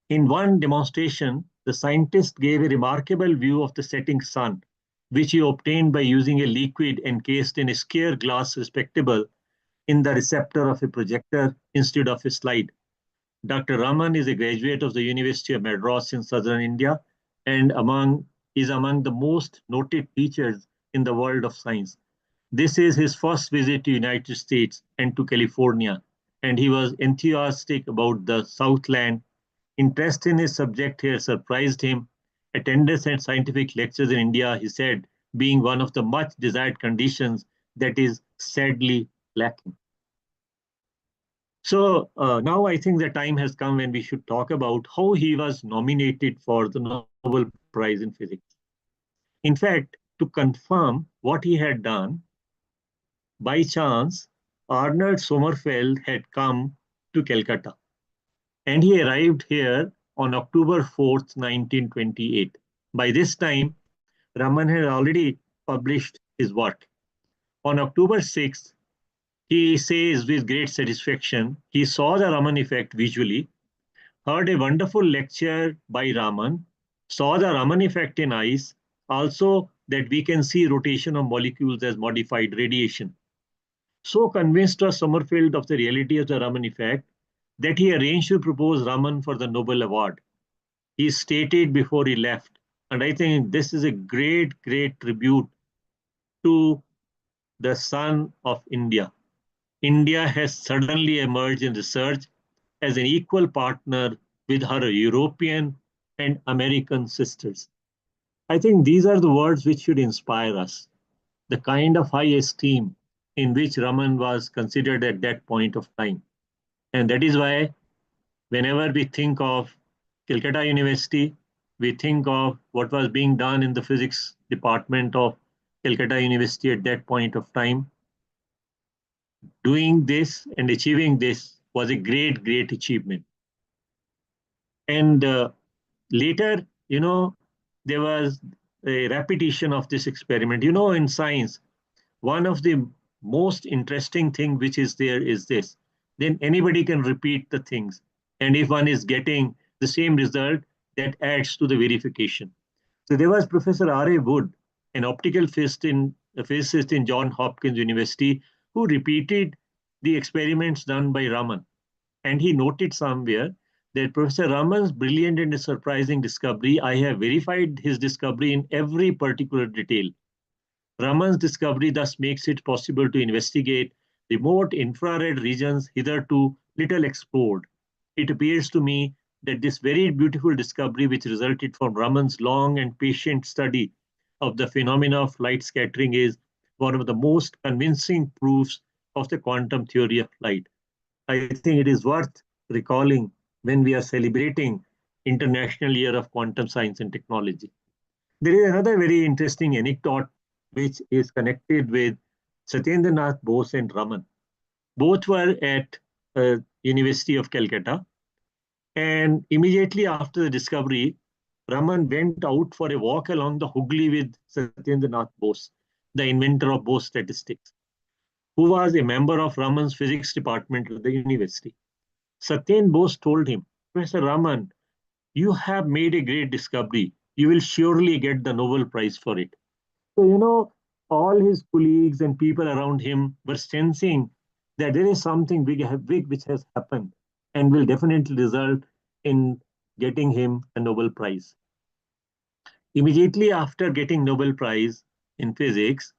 In one demonstration, the scientist gave a remarkable view of the setting sun, which he obtained by using a liquid encased in a square glass receptacle in the receptor of a projector instead of a slide. Dr. Raman is a graduate of the University of Madras in southern India and is among the most noted teachers in the world of science. This is his first visit to United States and to California, and he was enthusiastic about the Southland. Interest in his subject here surprised him. Attendance at scientific lectures in India, he said, being one of the much desired conditions that is sadly lacking. So now I think the time has come when we should talk about how he was nominated for the Nobel Prize in Physics. In fact, to confirm what he had done, by chance, Arnold Sommerfeld had come to Calcutta and he arrived here on October 4th, 1928. By this time, Raman had already published his work. On October 6th, he says with great satisfaction, he saw the Raman effect visually, heard a wonderful lecture by Raman, saw the Raman effect in ice, also that we can see rotation of molecules as modified radiation. So convinced was Sommerfeld of the reality of the Raman effect that he arranged to propose Raman for the Nobel Award. He stated before he left, and I think this is a great, great tribute to the son of India. India has suddenly emerged in research as an equal partner with her European and American sisters. I think these are the words which should inspire us. The kind of high esteem in which Raman was considered at that point of time. And that is why whenever we think of Calcutta University, we think of what was being done in the physics department of Calcutta University at that point of time. Doing this and achieving this was a great, great achievement. And later, there was a repetition of this experiment. In science, one of the most interesting thing which is there is this. Then anybody can repeat the things. And if one is getting the same result, that adds to the verification. So there was Professor R.A. Wood, an optical physicist in Johns Hopkins University, who repeated the experiments done by Raman. And he noted somewhere that Professor Raman's brilliant and surprising discovery, I have verified his discovery in every particular detail. Raman's discovery thus makes it possible to investigate remote infrared regions hitherto little explored. It appears to me that this very beautiful discovery, which resulted from Raman's long and patient study of the phenomena of light scattering, is one of the most convincing proofs of the quantum theory of light. I think it is worth recalling when we are celebrating International Year of Quantum Science and Technology. There is another very interesting anecdote which is connected with Satyendra Nath Bose and Raman. Both were at University of Calcutta, and immediately after the discovery, Raman went out for a walk along the Hooghly with Satyendra Nath Bose, the inventor of Bose statistics, who was a member of Raman's physics department at the university. Satyen Bose told him, Professor Raman, you have made a great discovery. You will surely get the Nobel Prize for it. So, all his colleagues and people around him were sensing that there is something big which has happened and will definitely result in getting him a Nobel Prize. Immediately after getting Nobel Prize in physics,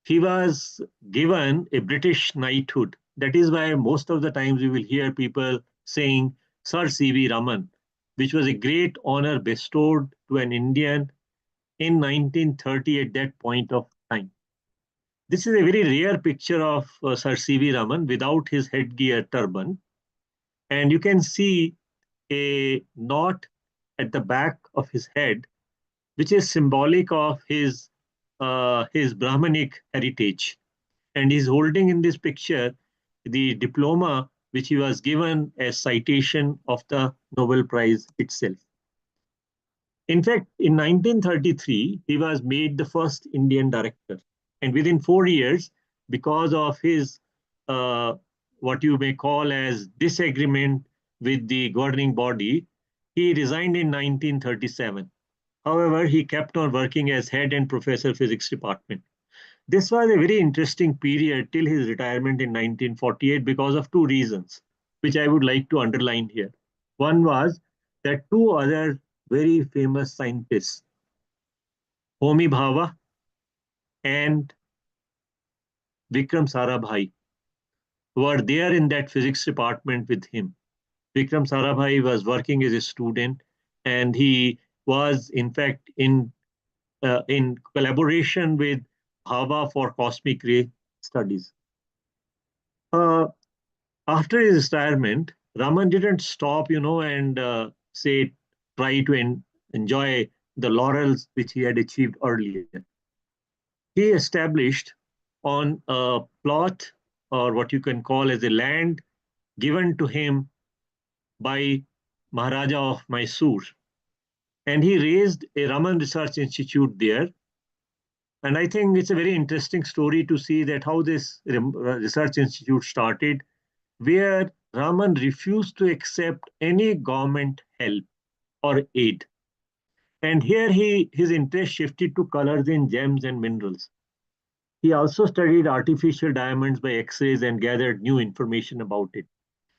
he was given a British knighthood. That is why most of the times you will hear people saying Sir C.V. Raman, which was a great honor bestowed to an Indian in 1930 at that point of time. This is a very rare picture of Sir C.V. Raman without his headgear turban. And you can see a knot at the back of his head, which is symbolic of his Brahmanic heritage. And he's holding in this picture the diploma which he was given as citation of the Nobel Prize itself. In fact, in 1933, he was made the first Indian director. And within 4 years, because of his what you may call as disagreement with the governing body, he resigned in 1937. However, he kept on working as head and professor physics department. This was a very interesting period till his retirement in 1948 because of two reasons, which I would like to underline here. One was that two other very famous scientists, Homi Bhabha and Vikram Sarabhai, were there in that physics department with him. Vikram Sarabhai was working as a student, and he was, in fact, in collaboration with Bhabha for cosmic ray studies. Uh, After his retirement, Raman didn't stop, and say try to enjoy the laurels which he had achieved earlier. He established on a plot, or what you can call as a land given to him by Maharaja of Mysore. And he raised a Raman Research Institute there. And I think it's a very interesting story to see that how this research institute started, where Raman refused to accept any government help or aid. And here his interest shifted to colors in gems and minerals. He also studied artificial diamonds by X-rays and gathered new information about it.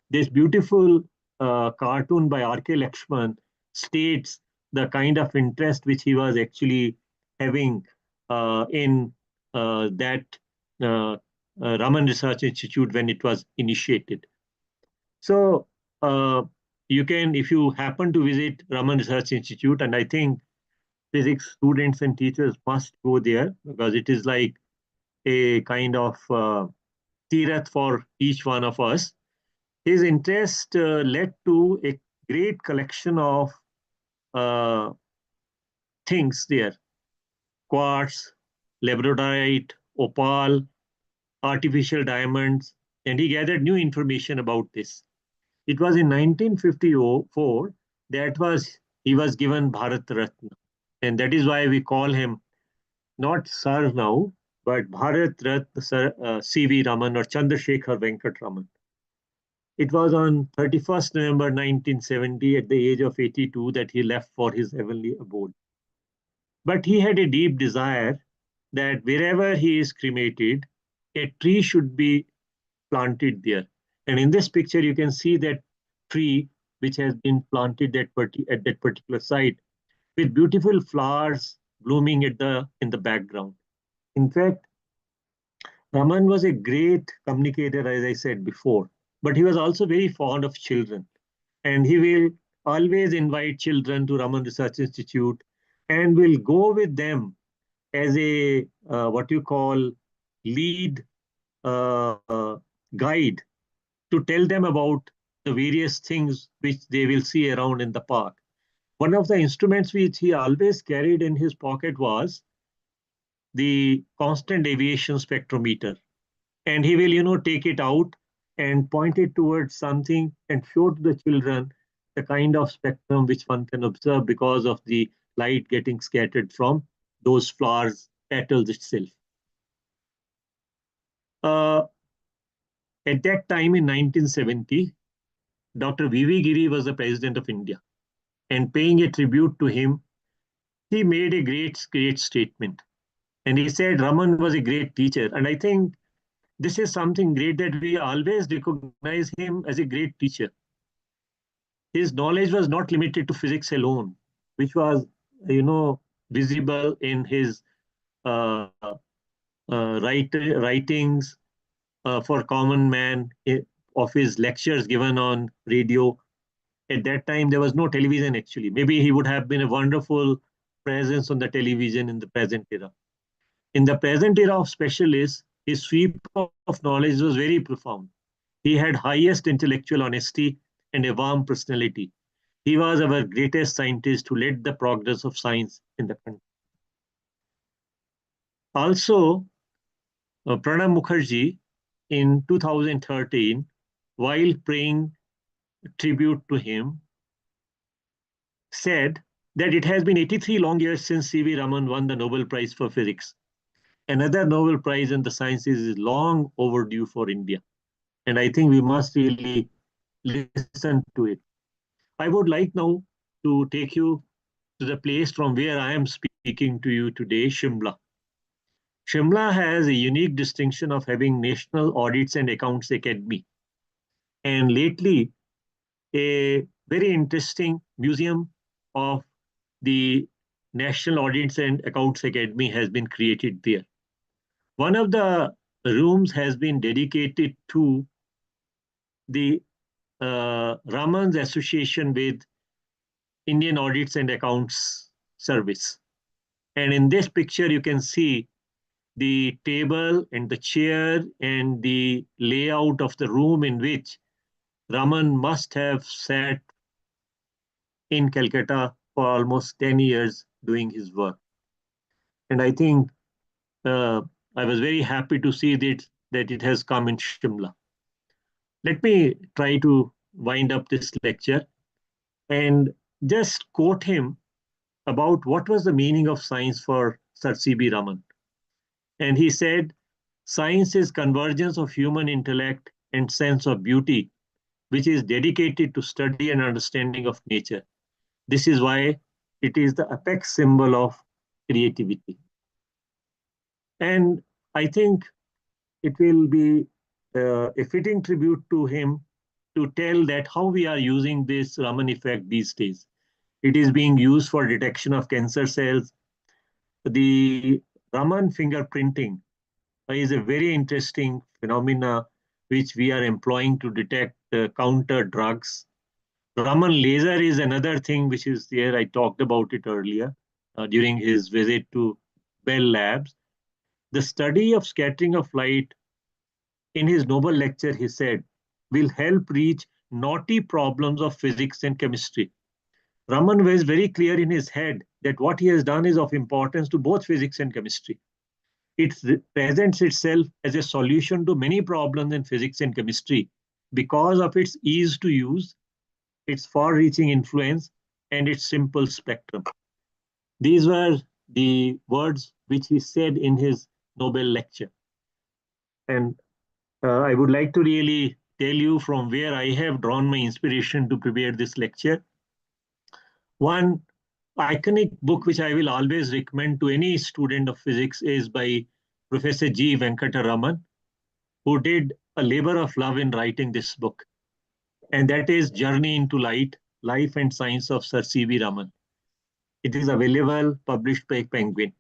This beautiful cartoon by R.K. Lakshman states the kind of interest which he was actually having in that Raman Research Institute when it was initiated. So you can, if you happen to visit Raman Research Institute, and I think physics students and teachers must go there because it is like a kind of tirath for each one of us. His interest led to a great collection of uh, things there: quartz, labradorite, opal, artificial diamonds, and he gathered new information about this. It was in 1954 that he was given Bharat Ratna, and that is why we call him not Sir now, but Bharat Ratna Sir C.V. Raman or Chandrasekhar Venkat Raman. It was on 31st November 1970, at the age of 82, that he left for his heavenly abode. But he had a deep desire that wherever he is cremated, a tree should be planted there. And in this picture, you can see that tree which has been planted at that particular site with beautiful flowers blooming in the background. In fact, Raman was a great communicator, as I said before, but he was also very fond of children. And he will always invite children to Raman Research Institute and will go with them as a what you call lead guide to tell them about the various things which they will see around in the park. One of the instruments which he always carried in his pocket was the constant deviation spectrometer. And he will, take it out and point it towards something and show to the children the kind of spectrum which one can observe because of the light getting scattered from those flowers, petals itself. At that time in 1970, Dr. V.V. Giri was the president of India. And paying a tribute to him, he made a great statement. And he said Raman was a great teacher. And I think this is something great that we always recognize him as a great teacher. His knowledge was not limited to physics alone, which was, visible in his writings for common man, of his lectures given on radio. At that time, there was no television actually. Maybe he would have been a wonderful presence on the television in the present era. In the present era of specialists, his sweep of knowledge was very profound. He had highest intellectual honesty and a warm personality. He was our greatest scientist who led the progress of science in the country. Also, Pranab Mukherjee in 2013, while paying tribute to him, said that it has been 83 long years since C.V. Raman won the Nobel Prize for Physics. Another Nobel Prize in the sciences is long overdue for India. And I think we must really listen to it. I would like now to take you to the place from where I am speaking to you today, Shimla. Shimla has a unique distinction of having National Audits and Accounts Academy. And lately, a very interesting museum of the National Audits and Accounts Academy has been created there. One of the rooms has been dedicated to the Raman's association with Indian Audits and Accounts Service. And in this picture, you can see the table and the chair and the layout of the room in which Raman must have sat in Calcutta for almost 10 years doing his work. And I think uh, I was very happy to see that it has come in Shimla. Let me try to wind up this lecture and just quote him about what was the meaning of science for Sir C.B. Raman. And he said, science is convergence of human intellect and sense of beauty, which is dedicated to study and understanding of nature. This is why it is the apex symbol of creativity. And I think it will be a fitting tribute to him to tell that how we are using this Raman effect these days. It is being used for detection of cancer cells. The Raman fingerprinting is a very interesting phenomena which we are employing to detect counter drugs. Raman laser is another thing which is there. I talked about it earlier during his visit to Bell Labs. The study of scattering of light, in his Nobel lecture, he said, will help reach knotty problems of physics and chemistry. Raman was very clear in his head that what he has done is of importance to both physics and chemistry. It presents itself as a solution to many problems in physics and chemistry because of its ease to use, its far-reaching influence, and its simple spectrum. These were the words which he said in his Nobel lecture. And I would like to really tell you from where I have drawn my inspiration to prepare this lecture. One iconic book which I will always recommend to any student of physics is by Professor G. Venkataraman, who did a labor of love in writing this book. And that is Journey into Light, Life and Science of Sir C.V. Raman. It is available, published by Penguin.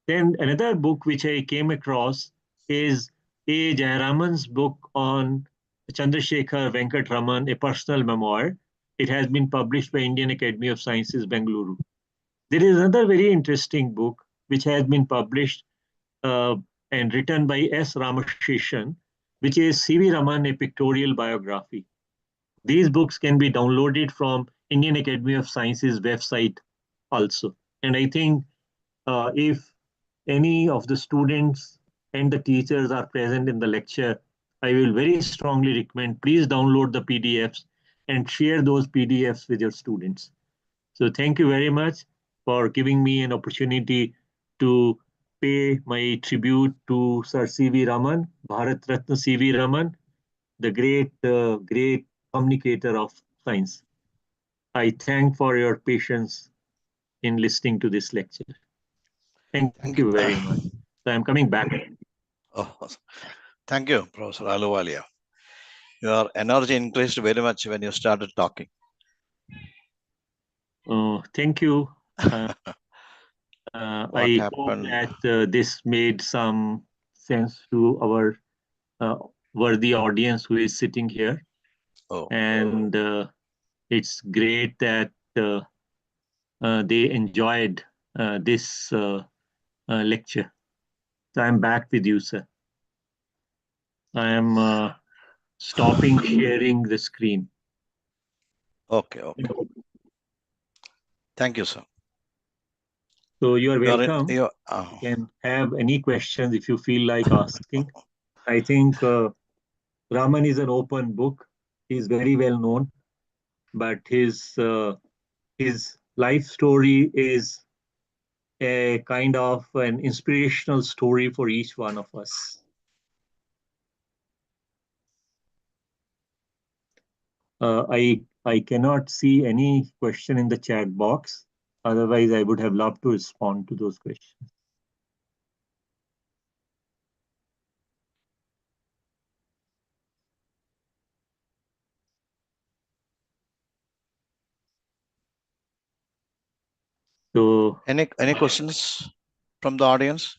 Then another book which I came across is A. Jayaraman's book on Chandrasekhar Venkat Raman, a personal memoir. It has been published by Indian Academy of Sciences, Bengaluru. There is another very interesting book which has been published and written by S. Ramasheshan, which is C.V. Raman, a pictorial biography. These books can be downloaded from Indian Academy of Sciences website also. And I think if any of the students and the teachers are present in the lecture, I will very strongly recommend please download the PDFs and share those PDFs with your students. So thank you very much for giving me an opportunity to pay my tribute to Sir C.V. Raman, Bharat Ratna C.V. Raman, the great communicator of science. I thank for your patience in listening to this lecture. Thank Thank you you. very much. So I'm coming back. Oh, thank you, Professor Aluwalia. Your energy increased very much when you started talking. Thank you. What I hope happened? that this made some sense to our worthy audience who is sitting here. Oh, And it's great that they enjoyed this lecture. So I'm back with you, sir. I am stopping sharing the screen. okay. Thank you, sir. So you are You are in, welcome. you, You can have any questions if you feel like asking. I think Raman is an open book. He's very well known, but his life story is a kind of an inspirational story for each one of us. I cannot see any question in the chat box. Otherwise, I would have loved to respond to those questions. So, any questions from the audience?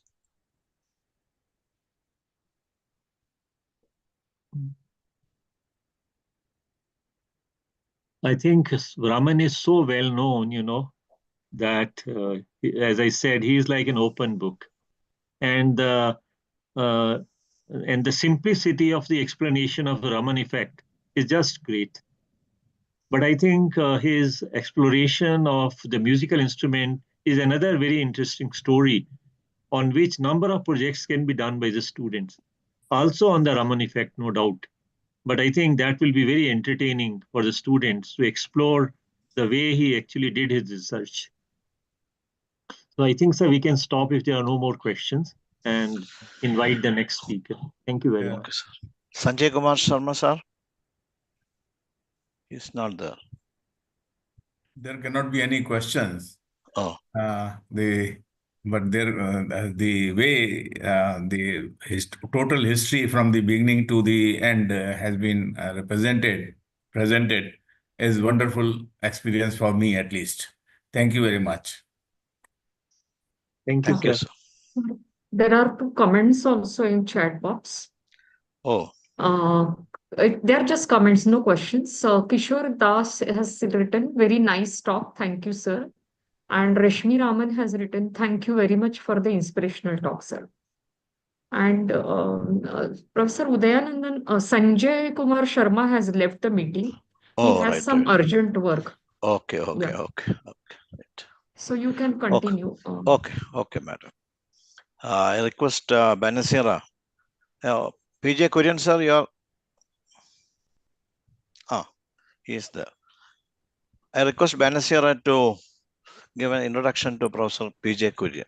I think Raman is so well known, that, as I said, he is like an open book. And uh, the simplicity of the explanation of the Raman effect is just great. But I think his exploration of the musical instrument is another very interesting story on which number of projects can be done by the students. Also on the Raman effect, no doubt. But I think that will be very entertaining for the students to explore the way he actually did his research. So I think, sir, we can stop if there are no more questions and invite the next speaker. Thank you very much. Okay, sir. Sanjay Kumar Sharma, sir? He's not there. There cannot be any questions. Oh, The way total history from the beginning to the end has been presented is wonderful experience for me at least. Thank you very much. Thank you, thank you, sir. sir. There are 2 comments also in chat box. Oh, They are just comments, no questions. Kishore Das has written, very nice talk. Thank you, sir. And Rashmi Raman has written, thank you very much for the inspirational talk, sir. And Professor Udayanandan, Sanjay Kumar Sharma has left the meeting. He oh, has right, some right. urgent work. Okay, Yeah. right. So you can continue. Okay, madam. I request Banasira. PJ Kurian, sir, he is there. I request Banasira to give an introduction to Professor PJ Kurian.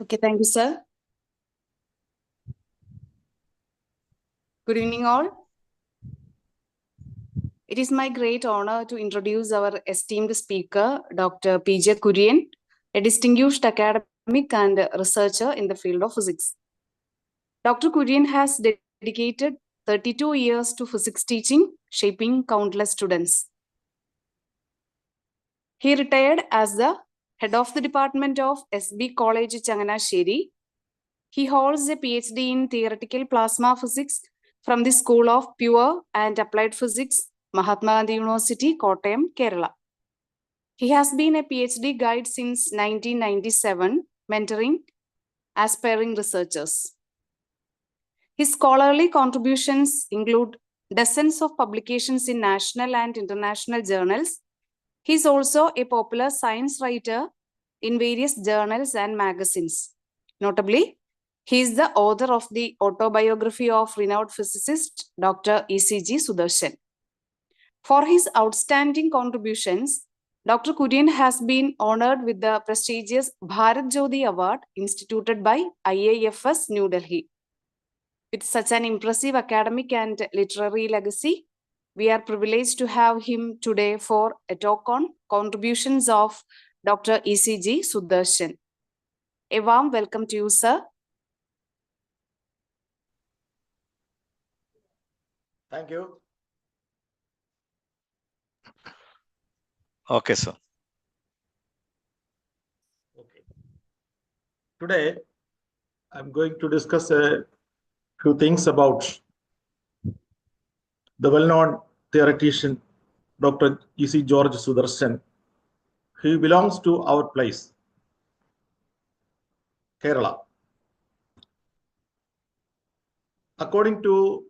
Okay, thank you, sir. Good evening, all. It is my great honor to introduce our esteemed speaker, Dr. PJ Kurian, a distinguished academic and researcher in the field of physics. Dr. Kurian has dedicated 32 years to physics teaching, shaping countless students. He retired as the head of the Department of SB College, Changanasheri. He holds a PhD in theoretical plasma physics from the School of Pure and Applied Physics, Mahatma Gandhi University, Kottayam, Kerala. He has been a PhD guide since 1997, mentoring aspiring researchers. His scholarly contributions include dozens of publications in national and international journals. He is also a popular science writer in various journals and magazines. Notably, he is the author of the autobiography of renowned physicist Dr. E.C.G. Sudarshan. For his outstanding contributions, Dr. Kurian has been honored with the prestigious Bharat Jyoti Award instituted by IAFS New Delhi. With such an impressive academic and literary legacy, we are privileged to have him today for a talk on contributions of Dr. E.C.G. Sudarshan. A warm welcome to you, sir. Thank you. Okay, sir. Okay. Today, I'm going to discuss a few things about the well-known theoretician, Dr. E.C. George Sudarshan. He belongs to our place, Kerala. According to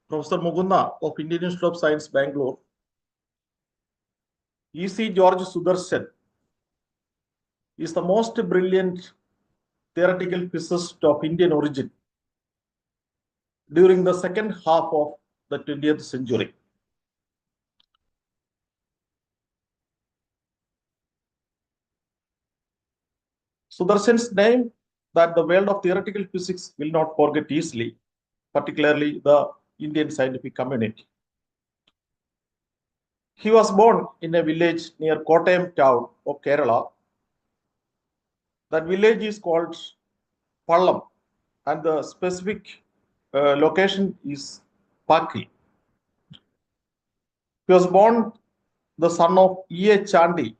Professor Mukunda of Indian Institute of Science, Bangalore, E.C. George Sudarshan is the most brilliant theoretical physicist of Indian origin during the second half of the 20th century. Sudarshan's name that the world of theoretical physics will not forget easily, particularly the Indian scientific community. He was born in a village near Kottayam town of Kerala. That village is called Pallam, and the specific location is Paki. He was born the son of E.A. Chandi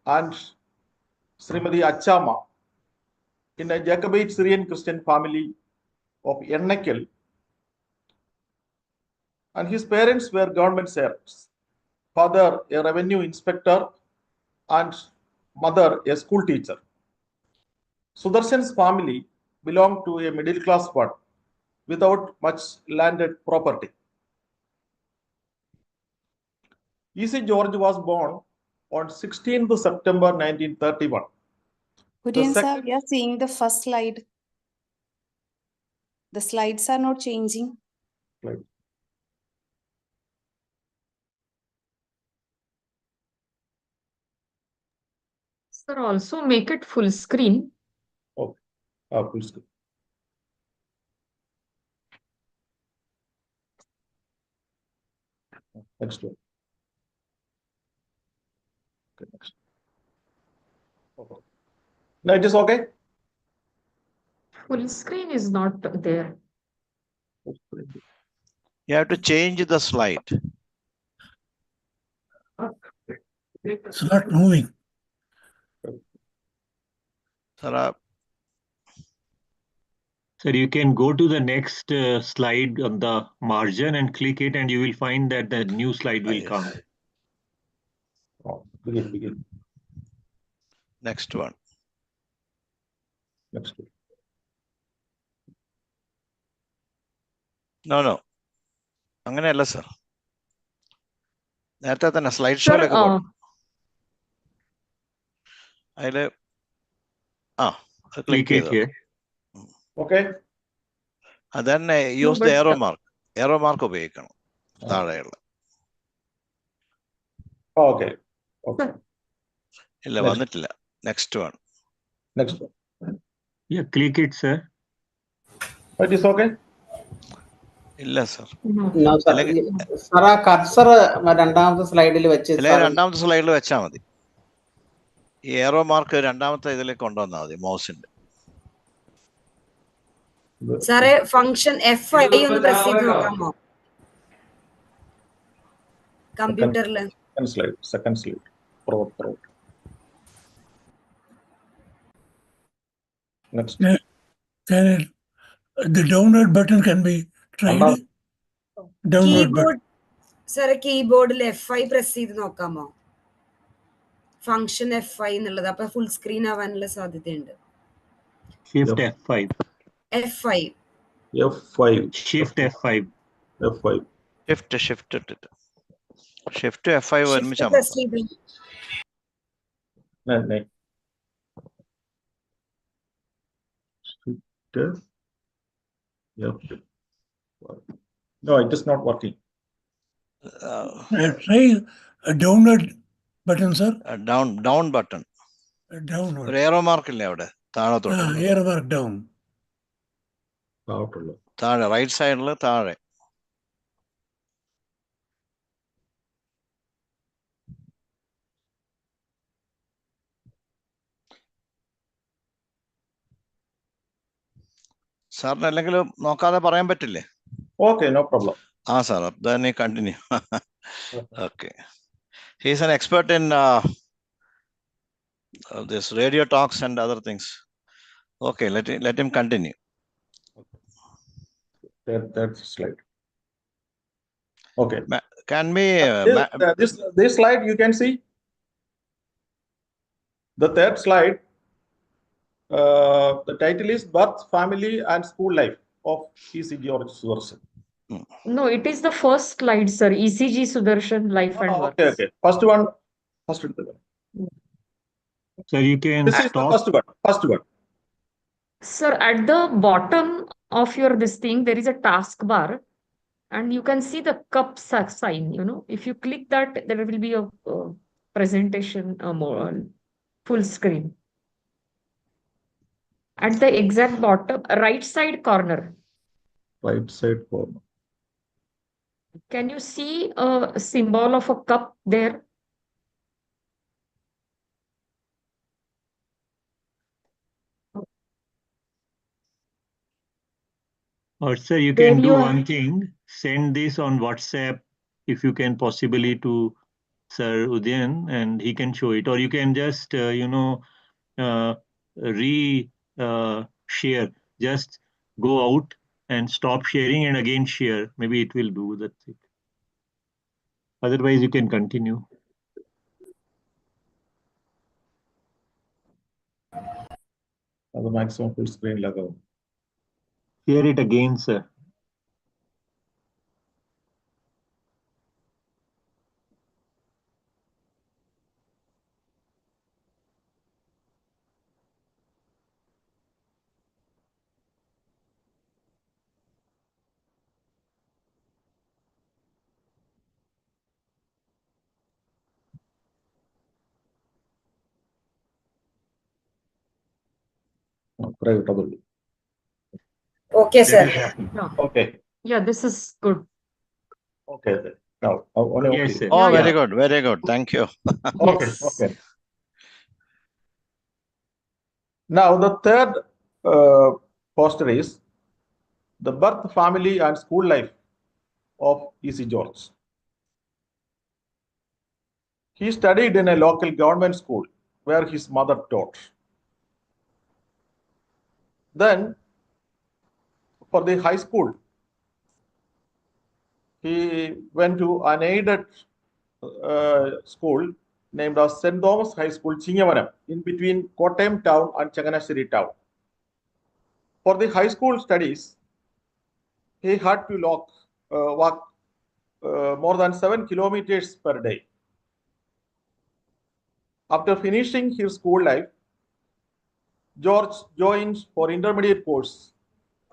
and Srimati Achama in a Jacobite Syrian Christian family of Ennekil. And his parents were government servants. Father, a revenue inspector, and mother, a school teacher. Sudarshan's family belonged to a middle class one without much landed property. E.C. George was born on 16th September 1931. Kurian sir, second- we are seeing the first slide. The slides are not changing. Slide. Sir, also make it full screen. Okay. Full screen. Next one. Okay, next. Okay. Now it is okay? Full screen is not there. You have to change the slide. It's not moving. Sir, Sir, you can go to the next slide on the margin and click it, and you will find that the new slide will yes. come. Oh, begin. Next one. Next one. No. അങ്ങനെയല്ല sir. നേരത്തെ തന്നെ slide Sir, ഷോയിലേക്ക് പോകണം. അതില് Click it here. Okay. then use the but- arrow mark. Arrow mark ഉപയോഗിക്കണം താഴെയുള്ള. Okay. Okay. ഇല്ല Next. വന്നിട്ടില്ല. Next one. Next one. Yeah, click it, sir. It is okay? ഇല്ല sir. No. No, sir. Sir, ആ cursor രണ്ടാമത്തെ സ്ലൈഡിൽ വെച്ച് അല്ലെങ്കിൽ രണ്ടാമത്തെ സ്ലൈഡിൽ വെച്ചാൽ മതി. ഈ ഏറോ മാർക്ക് രണ്ടാമത്തെ ഇതിലേക്ക് കൊണ്ടുവന്നാൽ മതി മൗസിന്റെ. സാറേ ഫംഗ്ഷൻ F5 ഒന്ന് പ്രസ് ചെയ്ത് നോക്കാമോ കമ്പ്യൂട്ടറിൽ? Second slide. Pro. Next. Can it, the download button can be tried? Download button. Keyboard സാറേ കീബോർഡിൽ F5 പ്രസ് ചെയ്ത് നോക്കാമോ? ഫംഗ്ഷൻ F5 എന്നുള്ളത് അപ്പൊ ഫുൾ സ്ക്രീൻ ആവാനുള്ള സാധ്യതയുണ്ട്. Shift F5. F5. Shift F5. Shift F5 ഒരുമിച്ച് പ്രസ് ചെയ്ത് No, it is not working. Try a download button, sir. Down button. Download. ഒരു ഏറോ മാർക്ക് ഇല്ലേ അവിടെ താഴത്തോട്ട്? Arrow mark down. താഴെ റൈറ്റ് സൈഡിൽ താഴെ. സാറിന് അല്ലെങ്കിൽ നോക്കാതെ പറയാൻ പറ്റില്ലേ? Okay, no problem. Sir then continue. Okay. He is an expert in this radio talks and other things. Okay, let him continue. That's slide. Okay. Can we this slide you can see the third slide. The title is Birth, Family and School Life of E.C. George Sudarshan. No, it is the first slide, sir. ECG Sudarshan Life and Works. Okay. First one. So you can This is the first one. Sir, at the bottom of your this thing, there is a taskbar, and you can see the cup sign. If you click that, there will be a presentation, more full screen. At the exact bottom, right side corner. Can you see a symbol of a cup there? Or sir, you There can do you are. one thing, send this on WhatsApp if you can possibly to Sir Udayan and he can show it. Or you can just, share. Just go out and stop sharing and again share. Maybe it will do that thing. Otherwise, you can continue. അത് maximum full സ്ക്രീനിലാകും. Share it again, sir. അത്രേ കിട്ടത്തുള്ളൂ. Okay, sir. Yeah. Okay. Yeah, this is good. Okay. Now, only Yes, okay. sir. Oh, Yeah, very yeah. good, very good. Thank you. Okay. Yes. Okay. Now, the third poster is the birth, family, and school life of E.C. George. He studied in a local government school where his mother taught. Then, for the high school, he went to an aided school named as St. Thomas High School, Chingavanam, in between Kottayam town and Changanasheri town. For the high school studies, he had to walk more than 7 kilometers per day. After finishing his school life, George joined for intermediate course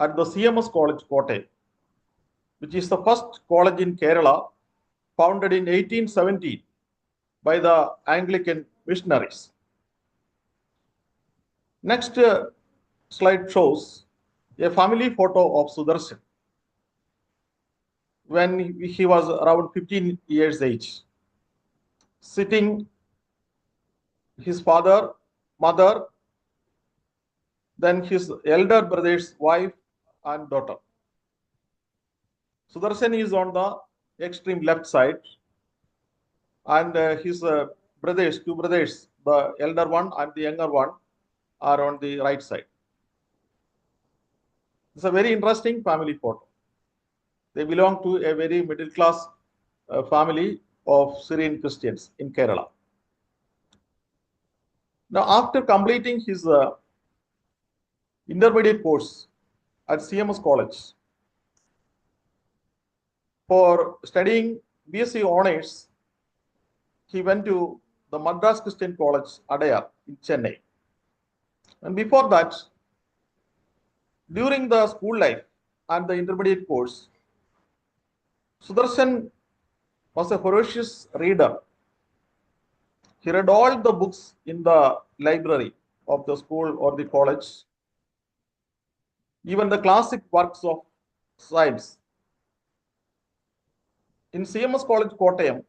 at the CMS College, Kottayam, which is the first college in Kerala, founded in 1817 by the Anglican missionaries. Next slide shows a family photo of Sudarshan when he was around 15 years age, sitting his father, mother, then his elder brother's wife and daughter. Sudarshan is on the extreme left side, and his two brothers, the elder one and the younger one, are on the right side. It's a very interesting family photo. They belong to a very middle class family of Syrian Christians in Kerala. Now, after completing his intermediate course at CMS College, for studying BSc Honors, he went to the Madras Christian College, Adayar, in Chennai. And before that, during the school life and the intermediate course, Sudarshan was a ferocious reader. He read all the books in the library of the school or the college, even the classic works of science. In CMS College, Kottayam,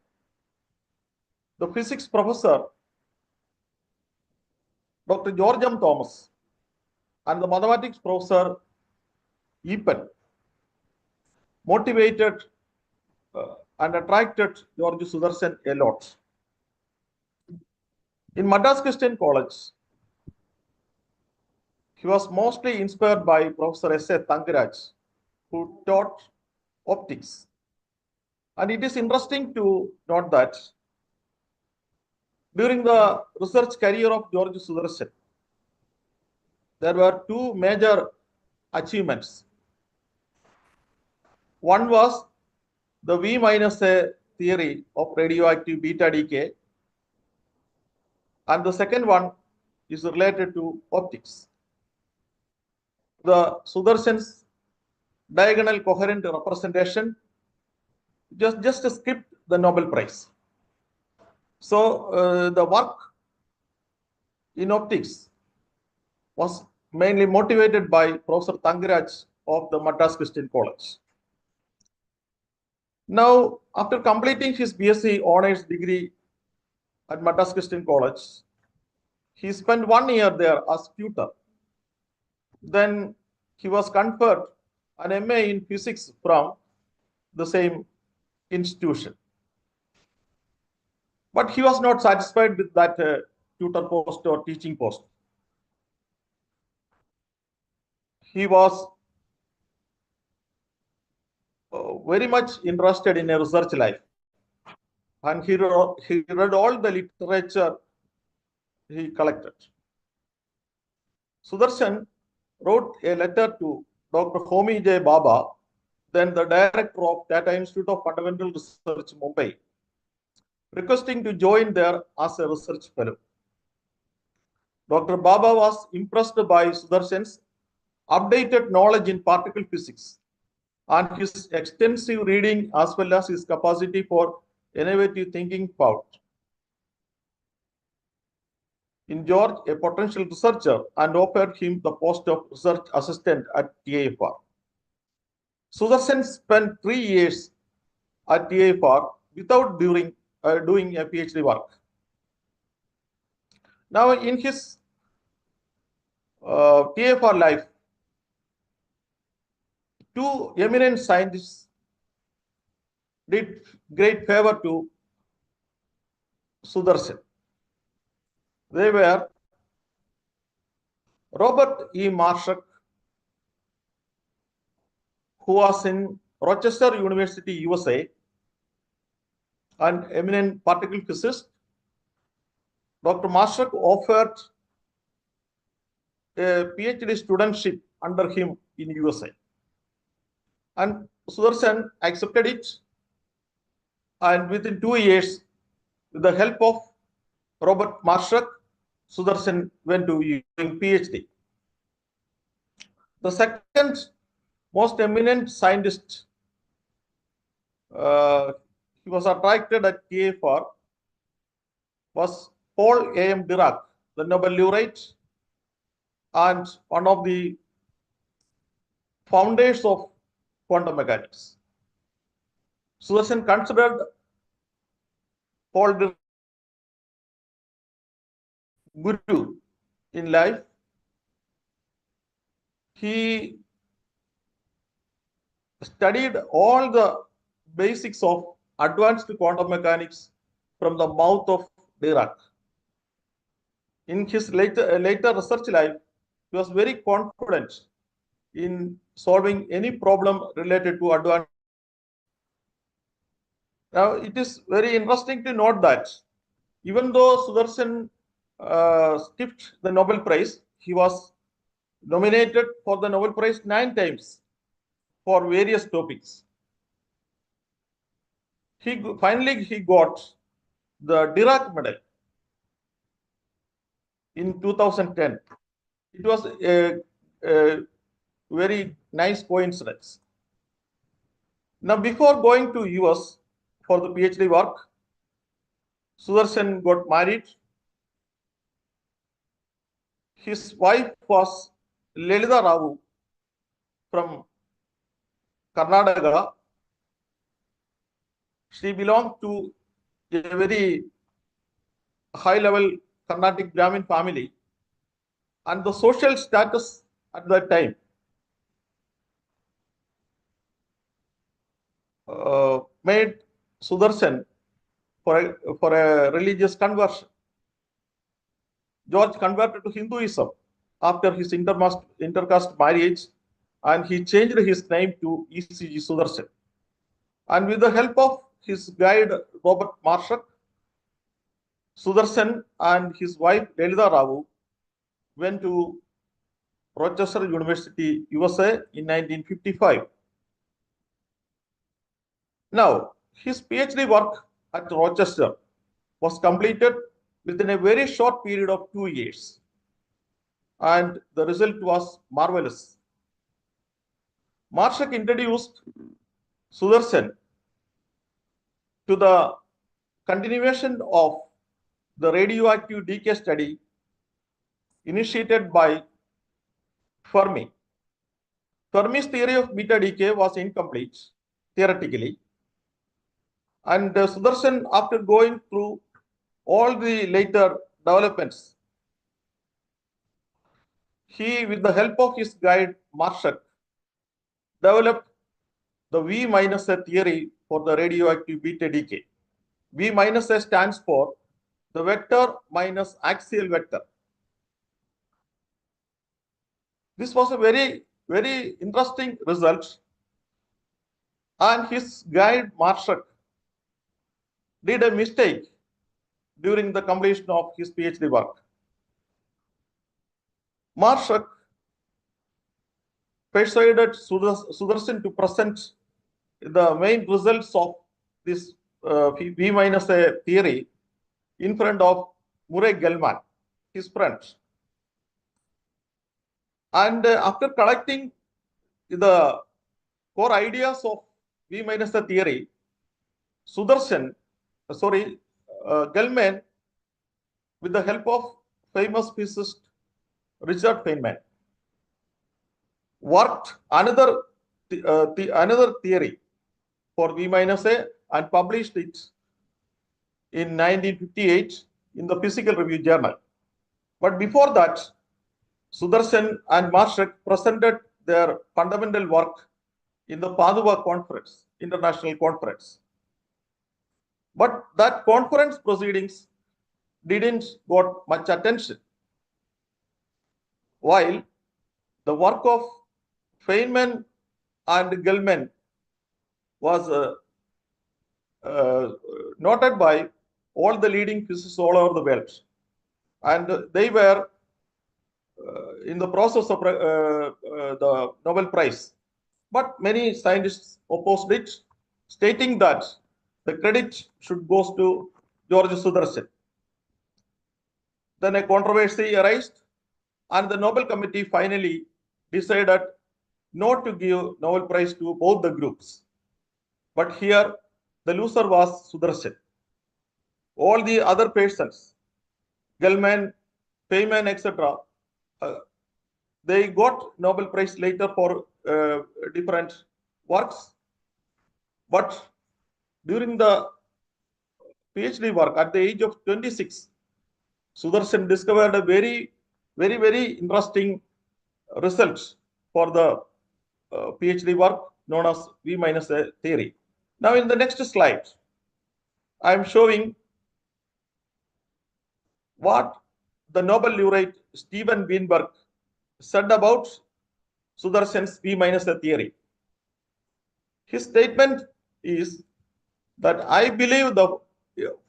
the physics professor, Dr. George M. Thomas, and the mathematics professor, Epen, motivated and attracted George Sudarshan a lot. In Madras Christian College, he was mostly inspired by Professor S.A. Thangaraj, who taught optics. And it is interesting to note that during the research career of George Sudarshan, there were two major achievements. One was the V minus A theory of radioactive beta decay, and the second one is related to optics. The Sudarshan's diagonal coherent representation just skipped the Nobel Prize. So the work in optics was mainly motivated by Professor Thangaraj of the Madras Christian College. Now, after completing his BSc honors degree at Madras Christian College, he spent 1 year there as tutor. Then he was conferred an MA in physics from the same institution. But he was not satisfied with that tutor post or teaching post. He was very much interested in a research life. And he read all the literature he collected. Sudarshan wrote a letter to Dr. Homi J. Baba, then the director of Tata Institute of Fundamental Research, Mumbai, requesting to join there as a research fellow. Dr. Baba was impressed by Sudarshan's updated knowledge in particle physics and his extensive reading as well as his capacity for innovative thinking forward. In George, a potential researcher, and offered him the post of research assistant at TIFR. Sudarshan spent 3 years at TIFR without doing a PhD work. Now, in his TIFR life, two eminent scientists did great favor to Sudarshan. They were Robert E. Marshak, who was in Rochester University, USA, an eminent particle physicist. Dr. Marshak offered a PhD studentship under him in USA. And Sudarshan accepted it. And within 2 years, with the help of Robert Marshak, Sudarshan went to doing PhD. The second most eminent scientist he was attracted at TIFR was Paul A.M. Dirac, the Nobel laureate and one of the founders of quantum mechanics. Sudarshan considered Paul Dirac guru in life. He studied all the basics of advanced quantum mechanics from the mouth of Dirac. In his later research life, he was very confident in solving any problem related to advanced. Now, it is very interesting to note that even though Sudarshan skipped the Nobel Prize, he was nominated for the Nobel Prize 9 times for various topics. Finally he got the Dirac Medal in 2010. It was a very nice coincidence. Now, before going to US for the PhD work, Sudarshan got married. His wife was Lelita Rao from Karnataka. She belonged to a very high-level Carnatic Brahmin family, and the social status at that time made Sudarshan for a religious conversion. George converted to Hinduism after his intercaste marriage, and he changed his name to ECG Sudarshan. And with the help of his guide Robert Marshak, Sudarshan and his wife Lelita Rao went to Rochester University, USA in 1955. Now, his PhD work at Rochester was completed within a very short period of 2 years, and the result was marvelous. Marshak introduced Sudarshan to the continuation of the radioactive decay study initiated by Fermi. Fermi's theory of beta decay was incomplete theoretically, And Sudarshan, after going through all the later developments, he, with the help of his guide Marshak, developed the V minus A theory for the radioactive beta decay. V minus A stands for the vector minus axial vector. This was a very, very interesting result. And his guide Marshak did a mistake during the completion of his PhD work. Marshak persuaded Sudarshan to present the main results of this V minus A theory in front of Murray Gell-Mann, his friend. And after collecting the core ideas of V minus A theory, Gell-Mann, with the help of famous physicist Richard Feynman, worked another theory for V minus A and published it in 1958 in the Physical Review Journal. But before that, Sudarshan and Marshak presented their fundamental work in the Padua Conference, International Conference. But that conference proceedings didn't got much attention, while the work of Feynman and Gell-Mann was noted by all the leading physicists all over the world. And they were in the process of the Nobel Prize. But many scientists opposed it, stating that the credit should go to George Sudarshan. Then a controversy arose, and the Nobel Committee finally decided not to give Nobel Prize to both the groups. But here, the loser was Sudarshan. All the other persons, Gell-Mann, Feynman, etc., they got Nobel Prize later for different works. But during the PhD work at the age of 26, Sudarshan discovered a very, very, very interesting result for the PhD work known as V minus A theory. Now, in the next slide, I am showing what the Nobel laureate Steven Weinberg said about Sudarshan's V minus A theory. His statement is that I believe the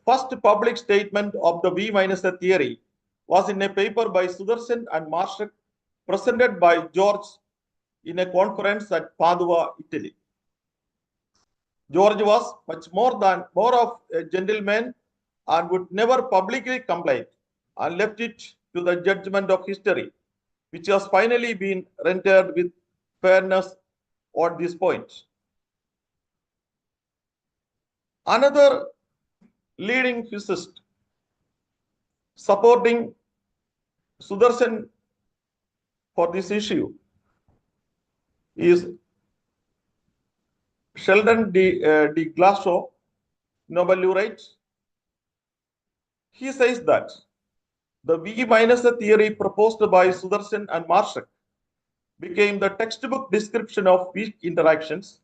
first public statement of the V minus A theory was in a paper by Sudarshan and Marshak presented by George in a conference at Padua, Italy. George was much more of a gentleman and would never publicly complain and left it to the judgment of history, which has finally been rendered with fairness on this point. Another leading physicist supporting Sudarshan for this issue is Sheldon D. Glasgow, Nobel laureate. He says that the V minus A theory proposed by Sudarshan and Marshak became the textbook description of weak interactions,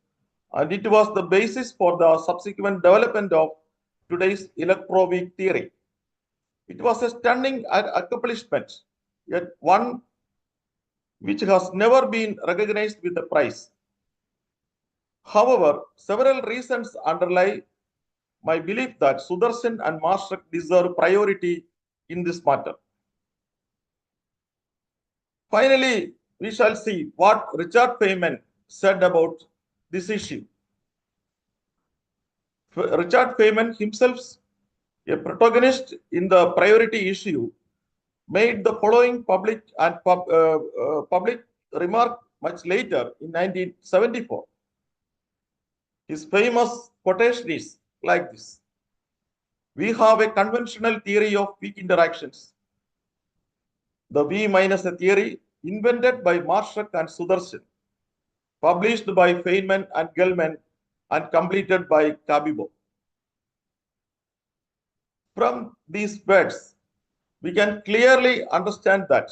and it was the basis for the subsequent development of today's electroweak theory. It was a stunning accomplishment, yet one which has never been recognized with a prize. However, several reasons underlie my belief that Sudarshan and Marshak deserve priority in this matter. Finally, we shall see what Richard Feynman said about this issue. Richard Feynman himself, a protagonist in the priority issue, made the following public remark much later in 1974. His famous quotation is like this: "We have a conventional theory of weak interactions, the V minus A theory invented by Marshak and Sudarshan, published by Feynman and Gell-Mann, and completed by Cabibbo. From these words, we can clearly understand that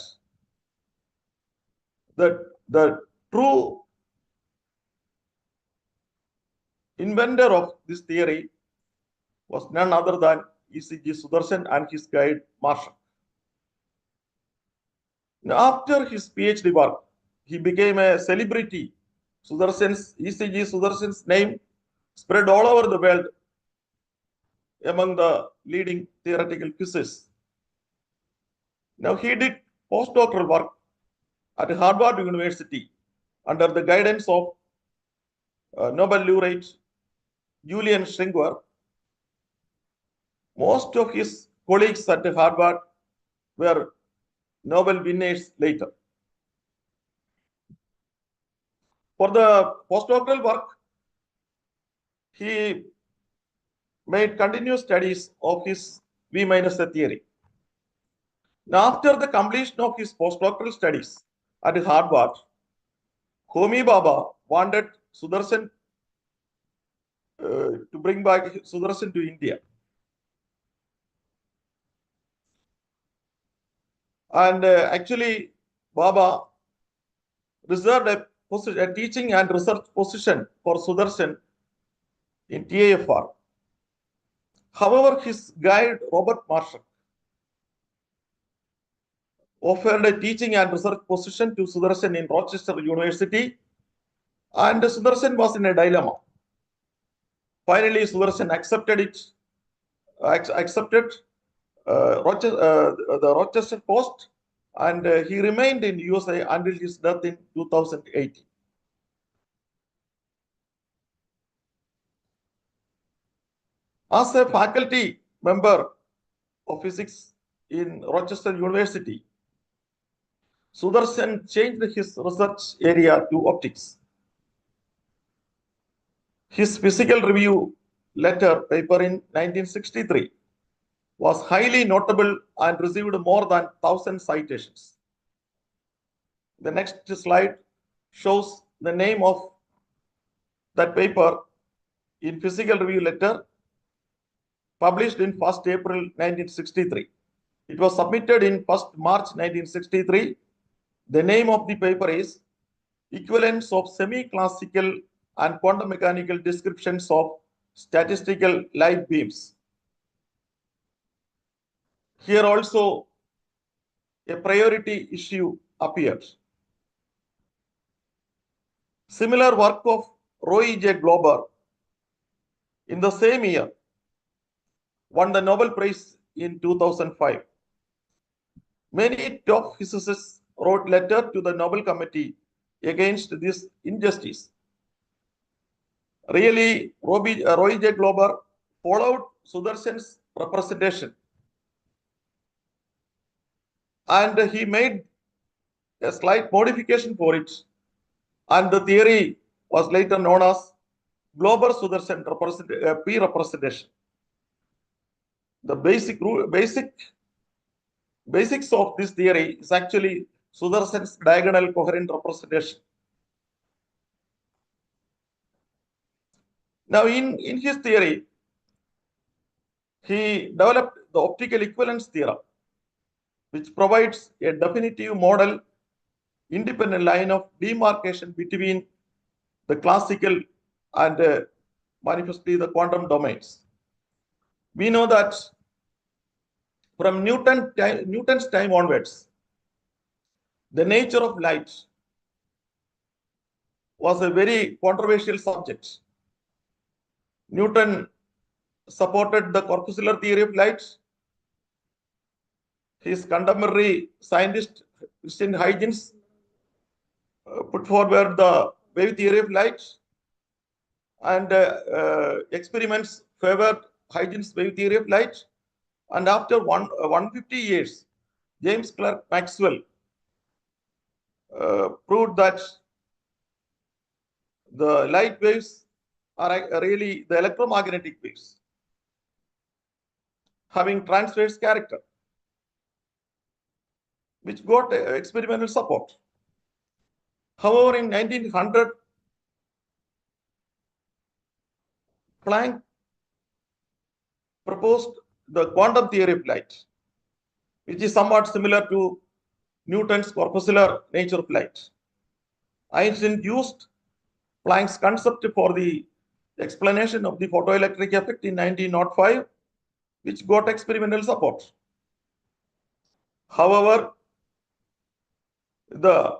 the true inventor of this theory was none other than ECG Sudarshan and his guide Marshall. Now, after his PhD work, he became a celebrity. ECG Sudarshan's name spread all over the world among the leading theoretical physicists. Now, he did postdoctoral work at Harvard University under the guidance of Nobel laureate Julian Schringer. Most of his colleagues at Harvard were Nobel winners later. For the postdoctoral work, he made continuous studies of his V minus A theory. Now, after the completion of his postdoctoral studies at Harvard, Homi Bhabha wanted Sudarshan to bring back Sudarshan to India. And actually, Bhabha reserved a teaching and research position for Sudarshan in TAFR. However, his guide, Robert Marshall, offered a teaching and research position to Sudarshan in Rochester University, and Sudarshan was in a dilemma. Finally, Sudarshan accepted the Rochester post, and he remained in USA until his death in 2018. As a faculty member of physics in Rochester University, Sudarshan changed his research area to optics. His physical review letter paper in 1963 was highly notable and received more than 1,000 citations. The next slide shows the name of that paper in physical review letter published in 1st April 1963. It was submitted in 1st March 1963. The name of the paper is Equivalence of Semi-Classical and Quantum Mechanical Descriptions of Statistical Light Beams. Here also a priority issue appeared. Similar work of Roy J. Glauber in the same year won the Nobel Prize in 2005. Many top physicists wrote letter to the Nobel Committee against this injustice. Really, Roy J. Glauber followed Sudarshan's representation, and he made a slight modification for it, and the theory was later known as Glauber-Sudarshan p-representation. The basics of this theory is actually Sudarshan's diagonal coherent representation. Now, in his theory, he developed the optical equivalence theorem, which provides a definitive model independent line of demarcation between the classical and manifestly the quantum domains. We know that from Newton's time onwards, the nature of light was a very controversial subject. Newton supported the corpuscular theory of light. His contemporary scientist, Christian Huygens, put forward the wave theory of light, and experiments favored Huygens' wave theory of light. And after 150 years, James Clerk Maxwell proved that the light waves are really the electromagnetic waves having transverse character, which got experimental support. However, in 1900, Planck proposed the quantum theory of light, which is somewhat similar to Newton's corpuscular nature of light. Einstein used Planck's concept for the explanation of the photoelectric effect in 1905, which got experimental support. However, the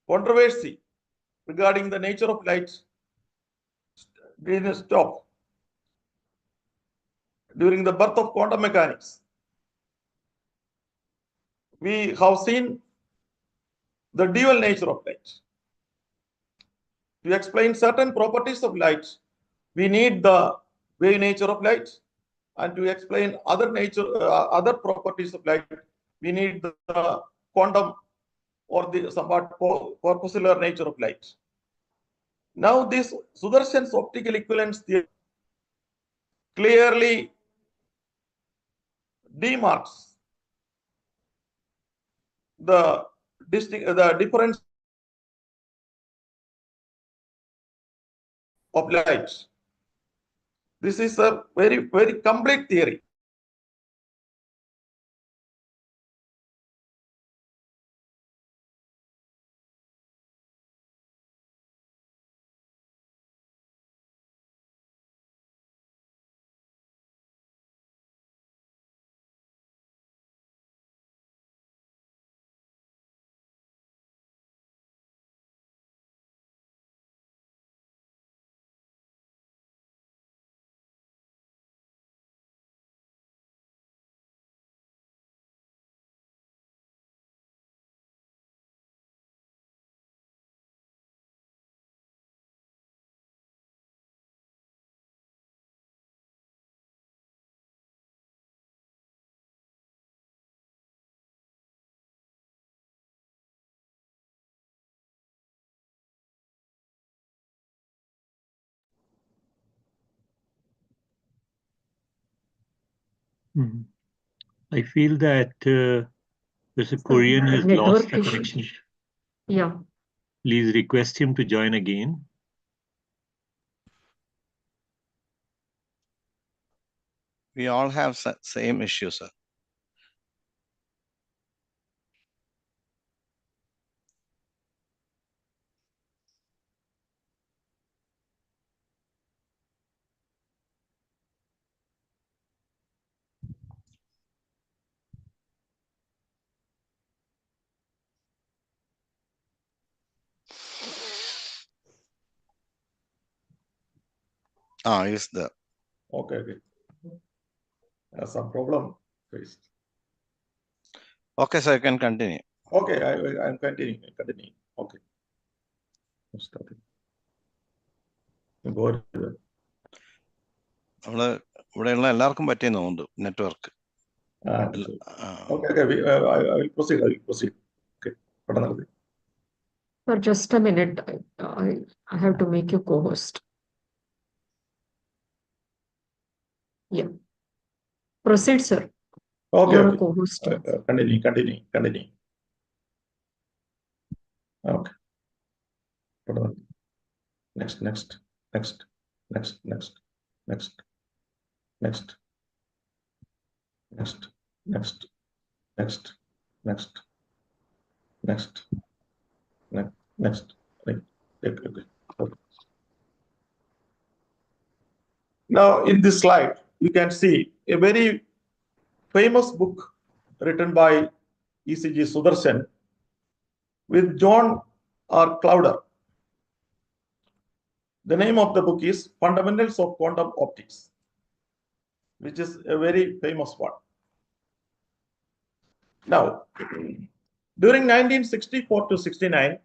controversy regarding the nature of light didn't stop during the birth of quantum mechanics. We have seen the dual nature of light. To explain certain properties of light, we need the wave nature of light, and to explain other properties of light, we need the quantum or the somewhat corpuscular nature of light. Now, this Sudarshan's optical equivalence theory clearly demarks the difference of light. This is a very, very complete theory. I feel that Mr. So, Korean has lost network the issue. connection. Yeah. Please request him to join again. We all have same issue, sir. Is the Okay. Some problem faced. okay, sir, you can continue. Okay, I'm continuing. Okay. Stop it. Go ahead. നമ്മള് ഇവിടെയുള്ള എല്ലാവർക്കും പറ്റിയെന്ന് തോന്നുന്നു network. Okay. I will proceed. Okay. For just a minute, I have to make you co-host. Yeah. Proceed, sir. Okay. You're a co-host. Continue. Okay. Next. Okay. Now, in this slide, you can see a very famous book written by ECG Sudarshan with John R. Clowder. The name of the book is Fundamentals of Quantum Optics, which is a very famous one. Now, during 1964 to 69,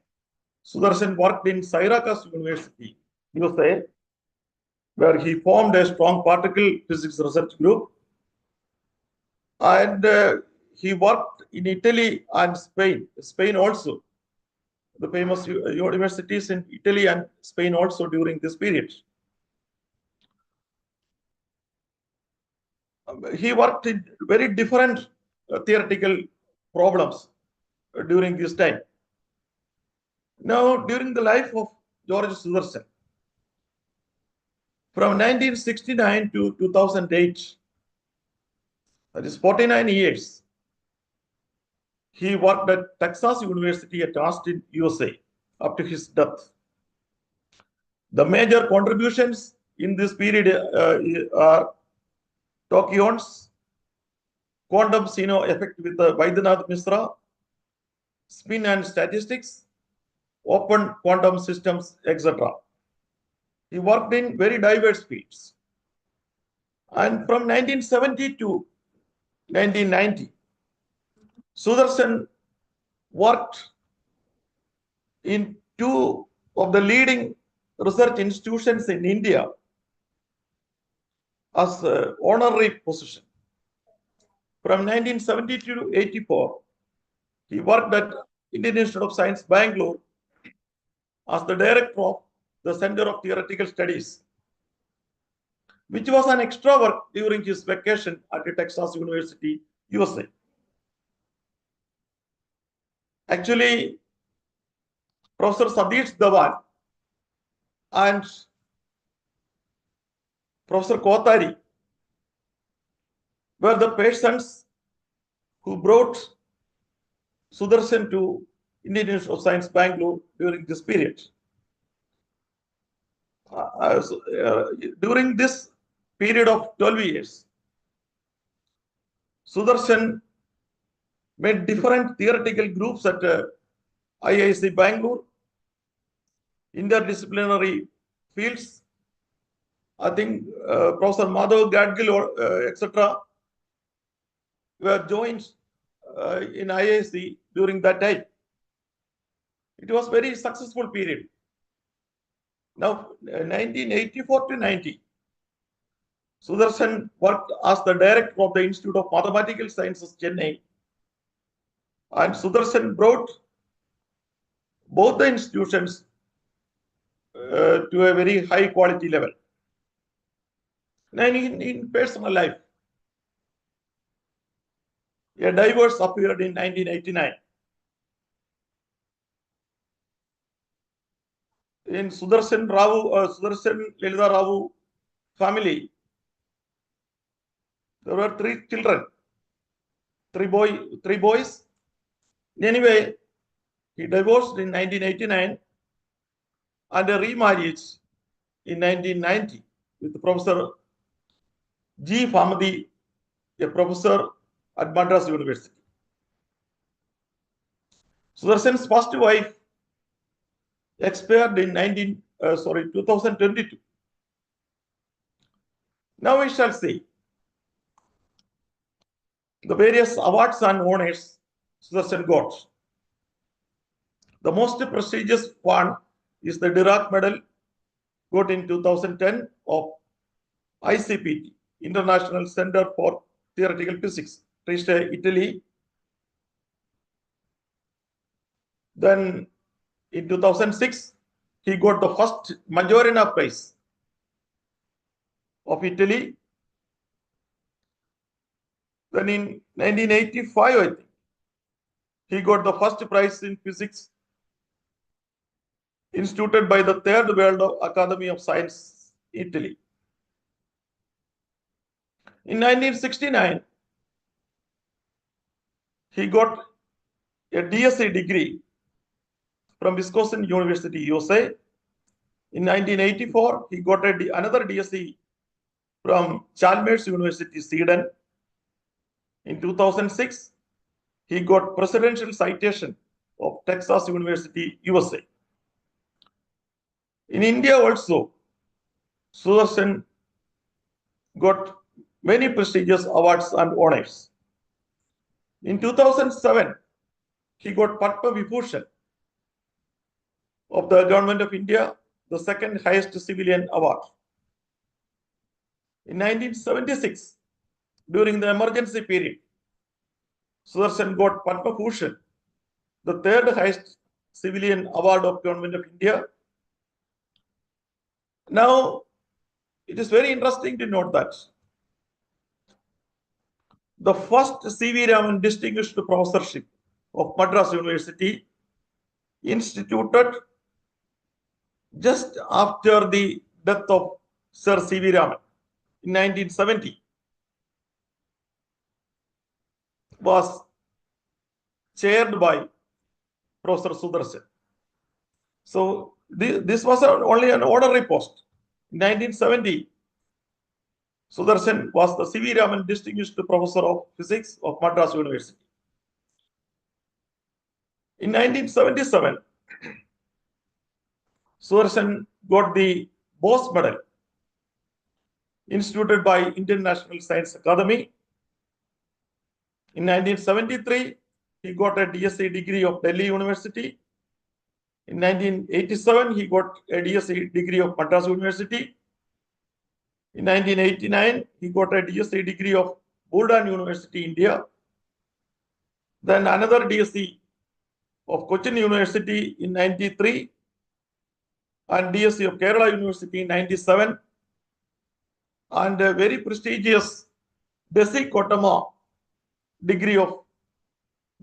Sudarshan worked in Syracuse University, USA, where he formed a strong particle physics research group. And he worked in Italy and Spain also, the famous universities in Italy and Spain also during this period. He worked in very different theoretical problems during this time. Now, during the life of George Sudarshan, from 1969 to 2008, that is 49 years, he worked at Texas University at Austin, USA, up to his death. The major contributions in this period are tachyons, quantum Sino effect with Vaidyanath Misra, spin and statistics, open quantum systems, etc. He worked in very diverse fields. And from 1970 to 1990, Sudarshan worked in two of the leading research institutions in India as honorary position. From 1972 to 84, he worked at Indian Institute of Science, Bangalore, as the director of the Center of Theoretical Studies, which was an extra work during his vacation at Texas University, USA. Actually, Professor Satish Dhawan and Professor Kotari were the persons who brought Sudarshan to Indian Institute of Science, Bangalore during this period. During this period of 12 years, Sudarshan made different theoretical groups at IIC Bangalore, interdisciplinary fields. I think Professor Madhav Gadgil, etc., were joined in IIC during that time. It was very successful period. Now, 1984 to 90, Sudarshan worked as the director of the Institute of Mathematical Sciences, Chennai, and Sudarshan brought both the institutions to a very high quality level. And in personal life, a divorce appeared in 1989. In Sudarshan Lelita Rao family, there were three children, three boys. Anyway, he divorced in 1989 and a remarriage in 1990 with Professor G. Famadi, a professor at Madras University. Sudarshan's first wife expired in 2022. Now we shall see the various awards and honors Sudarshan got. The most prestigious one is the Dirac Medal, got in 2010 of ICPT, International Center for Theoretical Physics, Trieste, Italy. Then in 2006, he got the first Majorina Prize of Italy. Then in 1985, I think, he got the first prize in physics instituted by the Third World Academy of Science, Italy. In 1969, he got a DSc degree from Wisconsin University, USA. In 1984, he got another DSc from Chalmers University, Sweden. In 2006, he got presidential citation of Texas University, USA. In India also, Sudarshan got many prestigious awards and honors. In 2007, he got Padma Vibhushan of the Government of India, the second highest civilian award. In 1976, during the emergency period, Sudarshan got Padma Bhushan, the third highest civilian award of Government of India. Now, it is very interesting to note that the first C.V. Raman Distinguished Professorship of Madras University instituted just after the death of Sir C.V. Raman in 1970. was chaired by Professor Sudarshan. So this was only an honorary post. In 1970, Sudarshan was the C.V. Raman Distinguished Professor of Physics of Madras University. In 1977, Sudarshan got the Bose Medal instituted by Indian National Science Academy. In 1973, he got a DSc degree of Delhi University. In 1987, he got a DSc degree of Madras University. In 1989, he got a DSc degree of Buldan University, India. Then another DSc of Cochin University in 93 and DSc of Kerala University in 97 and a very prestigious Desi Kotama degree of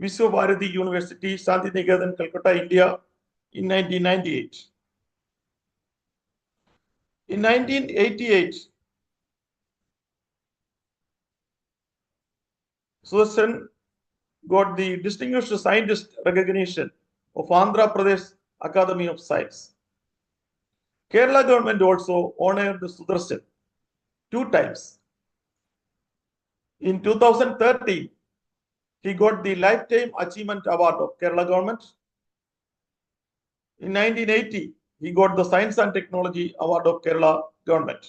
Viswabharati University, Shantiniketan, Calcutta, India in 1998. In 1988, Sudarshan got the Distinguished Scientist recognition of Andhra Pradesh Academy of Science. Kerala government also honored Sudarshan 2 times. In 2013, he got the Lifetime Achievement Award of Kerala government. In 1980, he got the Science and Technology Award of Kerala government.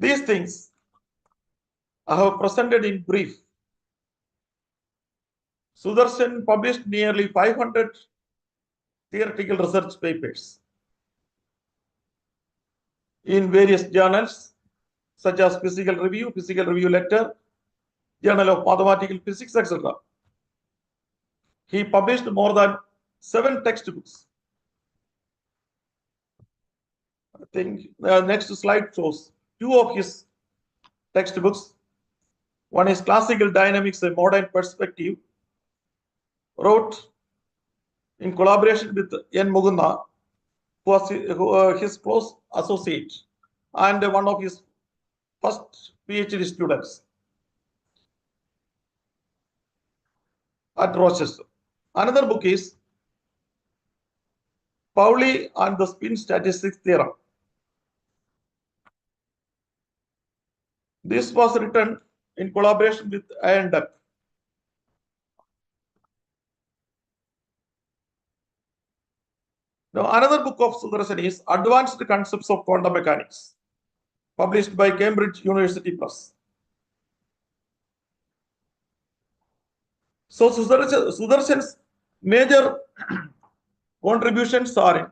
These things I have presented in brief. Sudarshan published nearly 500 theoretical research papers in various journals such as Physical Review Letter, Journal of Mathematical Physics, etc. He published more than 7 textbooks. I think the next slide shows 2 of his textbooks. One is Classical Dynamics, a Modern Perspective, wrote in collaboration with N. Mugunda, who was his close associate and one of his first PhD students at Rochester. Another book is Pauli and the Spin Statistics Theorem. This was written in collaboration with INDEP. Now, another book of Sudarshan is Advanced Concepts of Quantum Mechanics, published by Cambridge University Press. So, Sudarshan's major contributions are in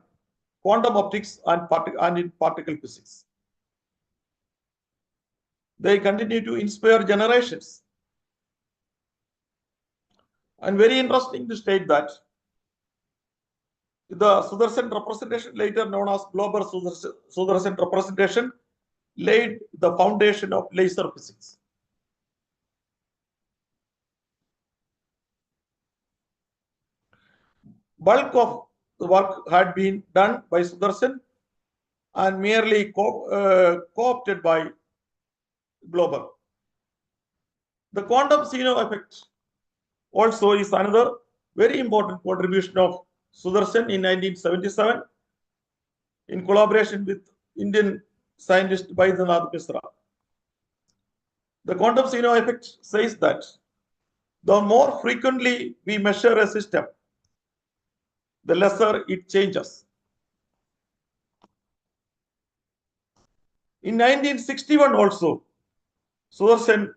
quantum optics and in particle physics. They continue to inspire generations. And very interesting to state that the Sudarshan representation, later known as Global Sudarshan representation, laid the foundation of laser physics. Bulk of the work had been done by Sudarshan and merely co-opted by Global. The quantum Zeno effect also is another very important contribution of Sudarshan in 1977 in collaboration with Indian scientist Baidyanath Misra. The quantum Zeno effect says that the more frequently we measure a system, the lesser it changes. In 1961 also, Sudarshan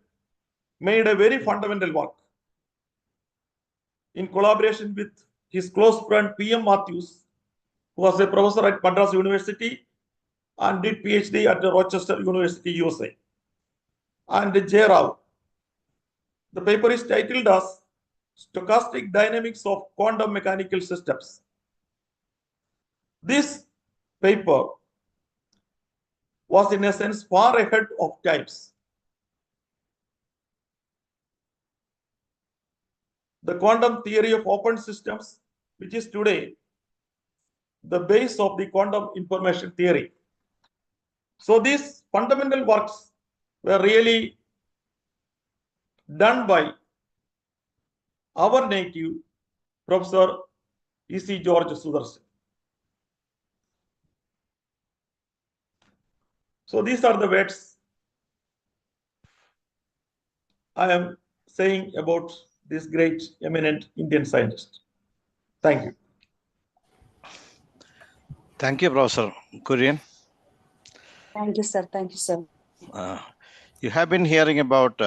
made a very fundamental work in collaboration with his close friend P.M. Matthews, who was a professor at Madras University and did PhD at Rochester University, USA, and J. Rao. The paper is titled as Stochastic Dynamics of Quantum Mechanical Systems. This paper was in a sense far ahead of times. The quantum theory of open systems, which is today the base of the quantum information theory. So these fundamental works were really done by our native Professor E.C. George Sudarshan. So these are the words I am saying about this great eminent Indian scientist. Thank you. Thank you, Professor Kurian. Thank you, sir. Thank you, sir. You have been hearing about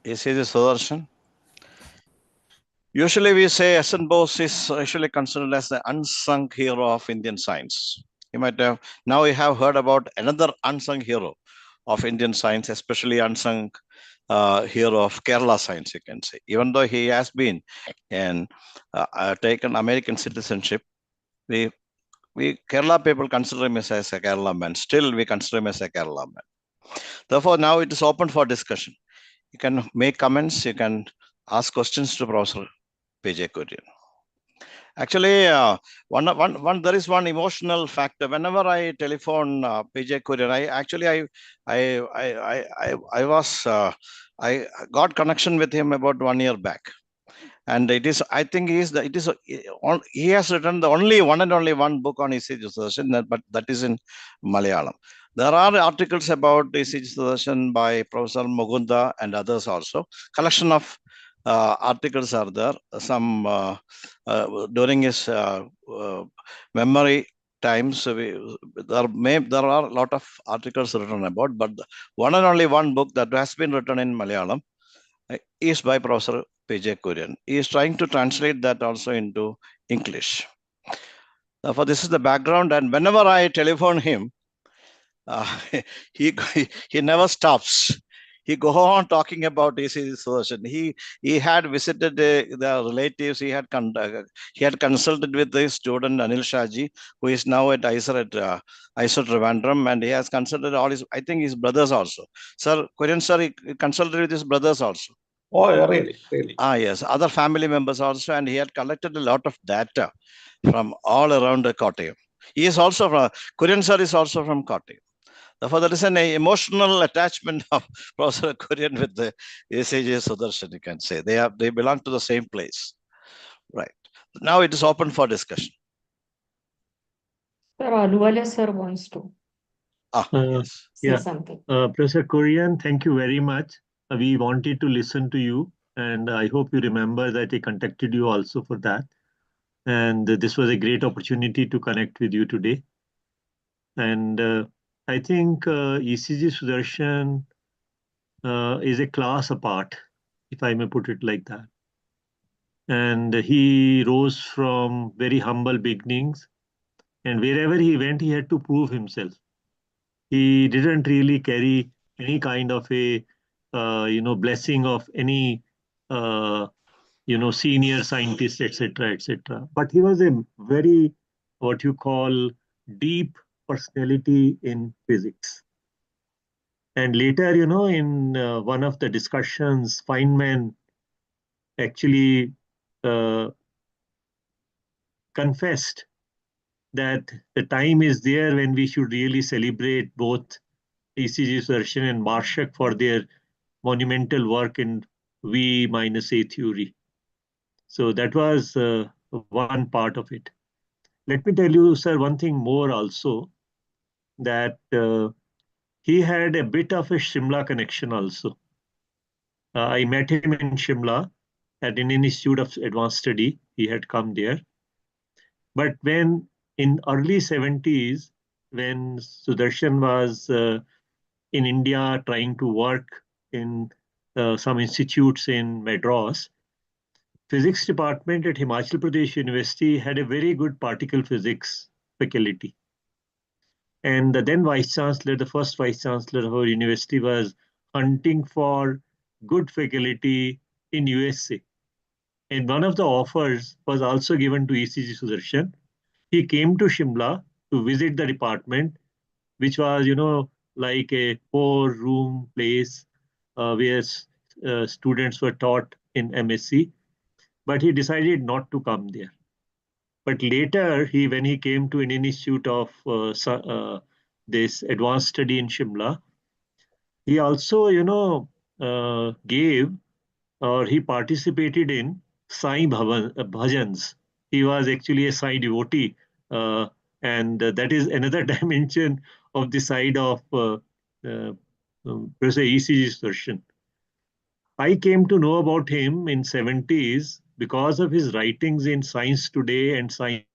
E.C.G. Sudarshan. Usually we say S.N. Bose is usually considered as the unsung hero of Indian science. You might have, now you have heard about another unsung hero of Indian science, especially unsung hero of Kerala science, you can say. Even though he has been and taken American citizenship, we Kerala people consider him as a Kerala man. Still, we consider him as a Kerala man. Therefore, now it is open for discussion. You can make comments, you can ask questions to Professor P.J. Kurian. Actually, there is one emotional factor. Whenever I telephone P.J. Kurian, I got connection with him about 1 year back. And it is, I think he has written the only one book on E.C.G. Sudarshan, but that is in Malayalam. There are articles about E.C.G. Sudarshan by Professor Mugunda and others also. Collection of articles are there. Some during his memory times, there are a lot of articles written about, but one and only one book that has been written in Malayalam is by Professor P.J. Kurian. He is trying to translate that also into English. Therefore, this is the background, and whenever I telephone him, he never stops. He go on talking about E.C.G. Sudarshan. He had visited the relatives. He had consulted with the student Anil Shaji, who is now at ISER Trivandrum, and he has consulted all his brothers also. Sir, Kurian sir, he consulted with his brothers also. Oh, yeah, really? Yes, other family members also, and he had collected a lot of data from all around the Kottayam. He is also from, Kurian sir is also from Kottayam. Therefore, there is an emotional attachment of Professor Kurian with the E.C.G. Sudarshan, you can say. They belong to the same place. Right. Now it is open for discussion. Sir, Aluwalia sir wants to yes. say something. Professor Kurian, thank you very much. We wanted to listen to you, and I hope you remember that I contacted you also for that. And this was a great opportunity to connect with you today. And I think E.C.G. Sudarshan is a class apart, if I may put it like that. And he rose from very humble beginnings, and wherever he went, he had to prove himself. He didn't really carry any kind of a blessing of any senior scientist, etc., etc. But he was a very, what you call, deep personality in physics. And later, in one of the discussions, Feynman actually confessed that the time is there when we should really celebrate both E.C.G. Sudarshan and Marshak for their monumental work in V minus A theory. So that was one part of it. Let me tell you, sir, one thing more also, that he had a bit of a Shimla connection also. I met him in Shimla at an Institute of Advanced Study. He had come there. But when in early 70s, when Sudarshan was in India trying to work in some institutes in Madras, physics department at Himachal Pradesh University had a very good particle physics faculty. And the then vice chancellor, the first vice chancellor of our university, was hunting for good faculty in USA. And one of the offers was also given to E.C.G. Sudarshan. He came to Shimla to visit the department, which was, like a 4-room place where students were taught in MSc. But he decided not to come there. But later, when he came to Indian Institute of this advanced study in Shimla, he also, gave or he participated in Sai bhajans. He was actually a Sai devotee, and that is another dimension of the side of Professor E.C.G. Sudarshan. I came to know about him in 70s because of his writings in Science Today and Science.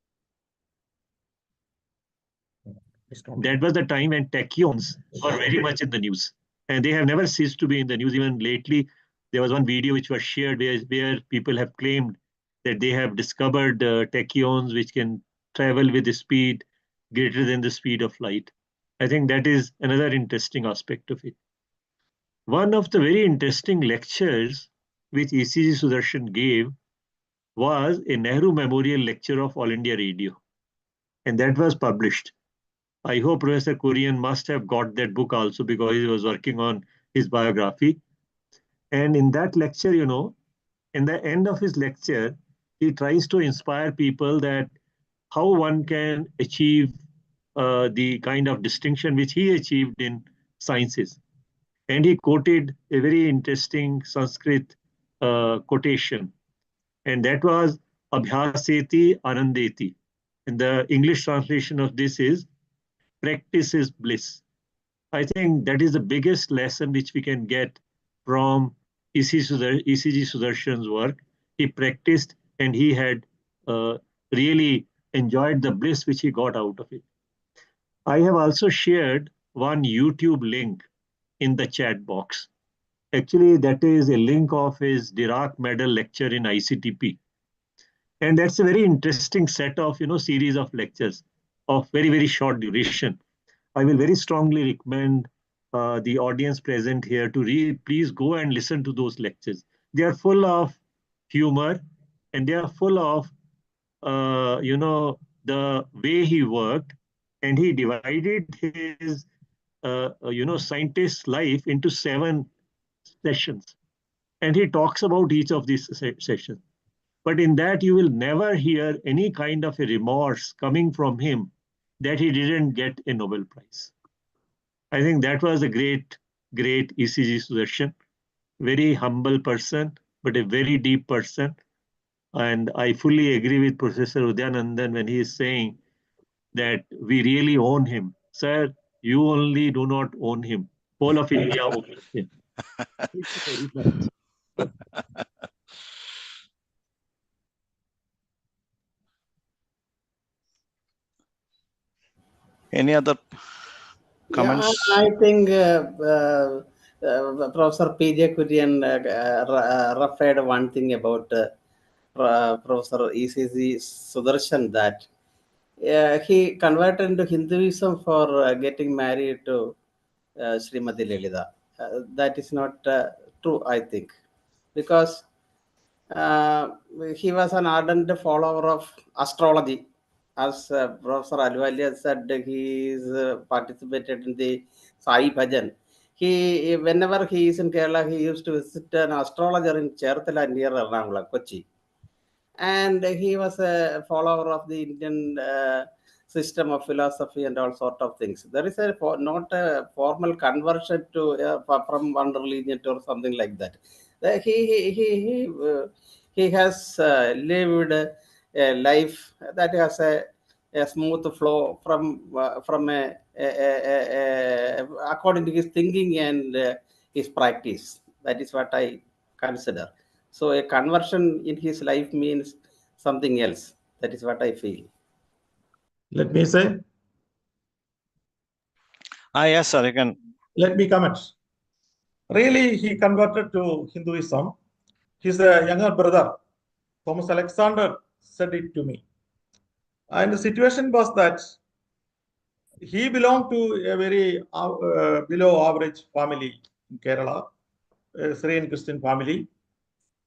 That was the time when tachyons were very much in the news, and they have never ceased to be in the news. Even lately, there was one video which was shared where people have claimed that they have discovered tachyons which can travel with a speed greater than the speed of light. I think that is another interesting aspect of it. One of the very interesting lectures which E.C.G. Sudarshan gave was a Nehru Memorial Lecture of All India Radio, and that was published. I hope Professor Kurian must have got that book also because he was working on his biography. And in that lecture, in the end of his lecture, he tries to inspire people that how one can achieve the kind of distinction which he achieved in sciences. And he quoted a very interesting Sanskrit quotation, and that was Abhyaseti Anandeti. And the English translation of this is practice is bliss. I think that is the biggest lesson which we can get from E.C.G. Sudarshan's work. He practiced and he had really enjoyed the bliss which he got out of it. I have also shared one YouTube link in the chat box. Actually, that is a link of his Dirac Medal lecture in ICTP. And that's a very interesting set of series of lectures of very, very short duration. I will very strongly recommend the audience present here to please go and listen to those lectures. They are full of humor and they are full of, the way he worked, and he divided his, scientist's life into 7 sessions. And he talks about each of these sessions. But in that, you will never hear any kind of a remorse coming from him that he didn't get a Nobel Prize. I think that was a great, great E.C.G. Sudarshan. Very humble person, but a very deep person. And I fully agree with Professor Udyanandan when he is saying that we really own him. Sir, you only do not own him. Whole of India owns him. Thank you very much. Any other comments? Yeah, I think Professor P.J. Kurian referred one thing about Professor E.C.G. Sudarshan, that he converted into Hinduism for getting married to Srimati Lelita. That is not true, I think, because he was an ardent follower of astrology. As Professor Alwalia said, he is participated in the Sai Bhajan. Whenever he is in Kerala, he used to visit an astrologer in Cherthala near Ernakulam, Kochi. And he was a follower of the Indian system of philosophy and all sort of things. There is not a formal conversion to from one religion to or something like that. He has lived a life that has a smooth flow from according to his thinking and his practice. That is what I consider. So a conversion in his life means something else. That is what I feel. Let me say, Yes, sir, you can. let me comment. Really, he converted to Hinduism. His younger brother, Thomas Alexander, said it to me. And the situation was that he belonged to a very below average family in Kerala, a Syrian Christian family.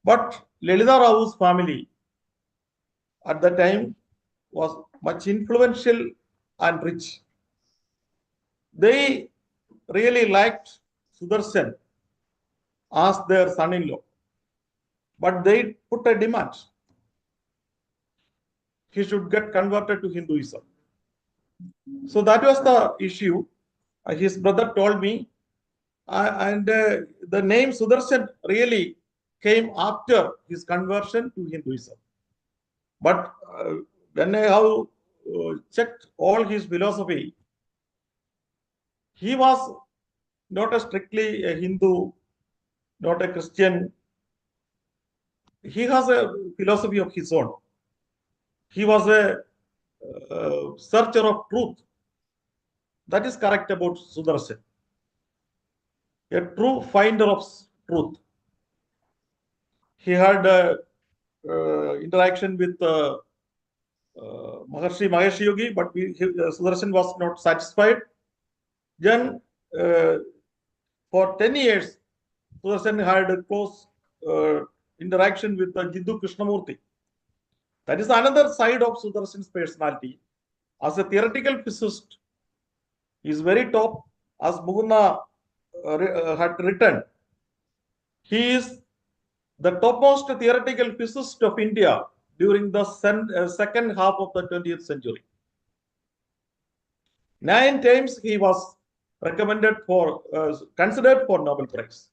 But Lelita Rao's family at the time was much influential and rich. They really liked Sudarshan as their son-in-law, but they put a demand. He should get converted to Hinduism. So that was the issue. His brother told me and the name Sudarshan really came after his conversion to Hinduism. But when I have checked all his philosophy, he was not a strictly a Hindu, not a Christian. He has a philosophy of his own. He was a searcher of truth. That is correct about Sudarshan. A true finder of truth. He had interaction with Maharshi Mahesh Yogi, but Sudarshan was not satisfied. Then, for 10 years, Sudarshan had a close interaction with Jiddu Krishnamurti. That is another side of Sudarshan's personality. As a theoretical physicist, he is very top. As Mukunda had written, he is the topmost theoretical physicist of India during the second half of the 20th century. 9 times he was recommended for, considered for Nobel Prize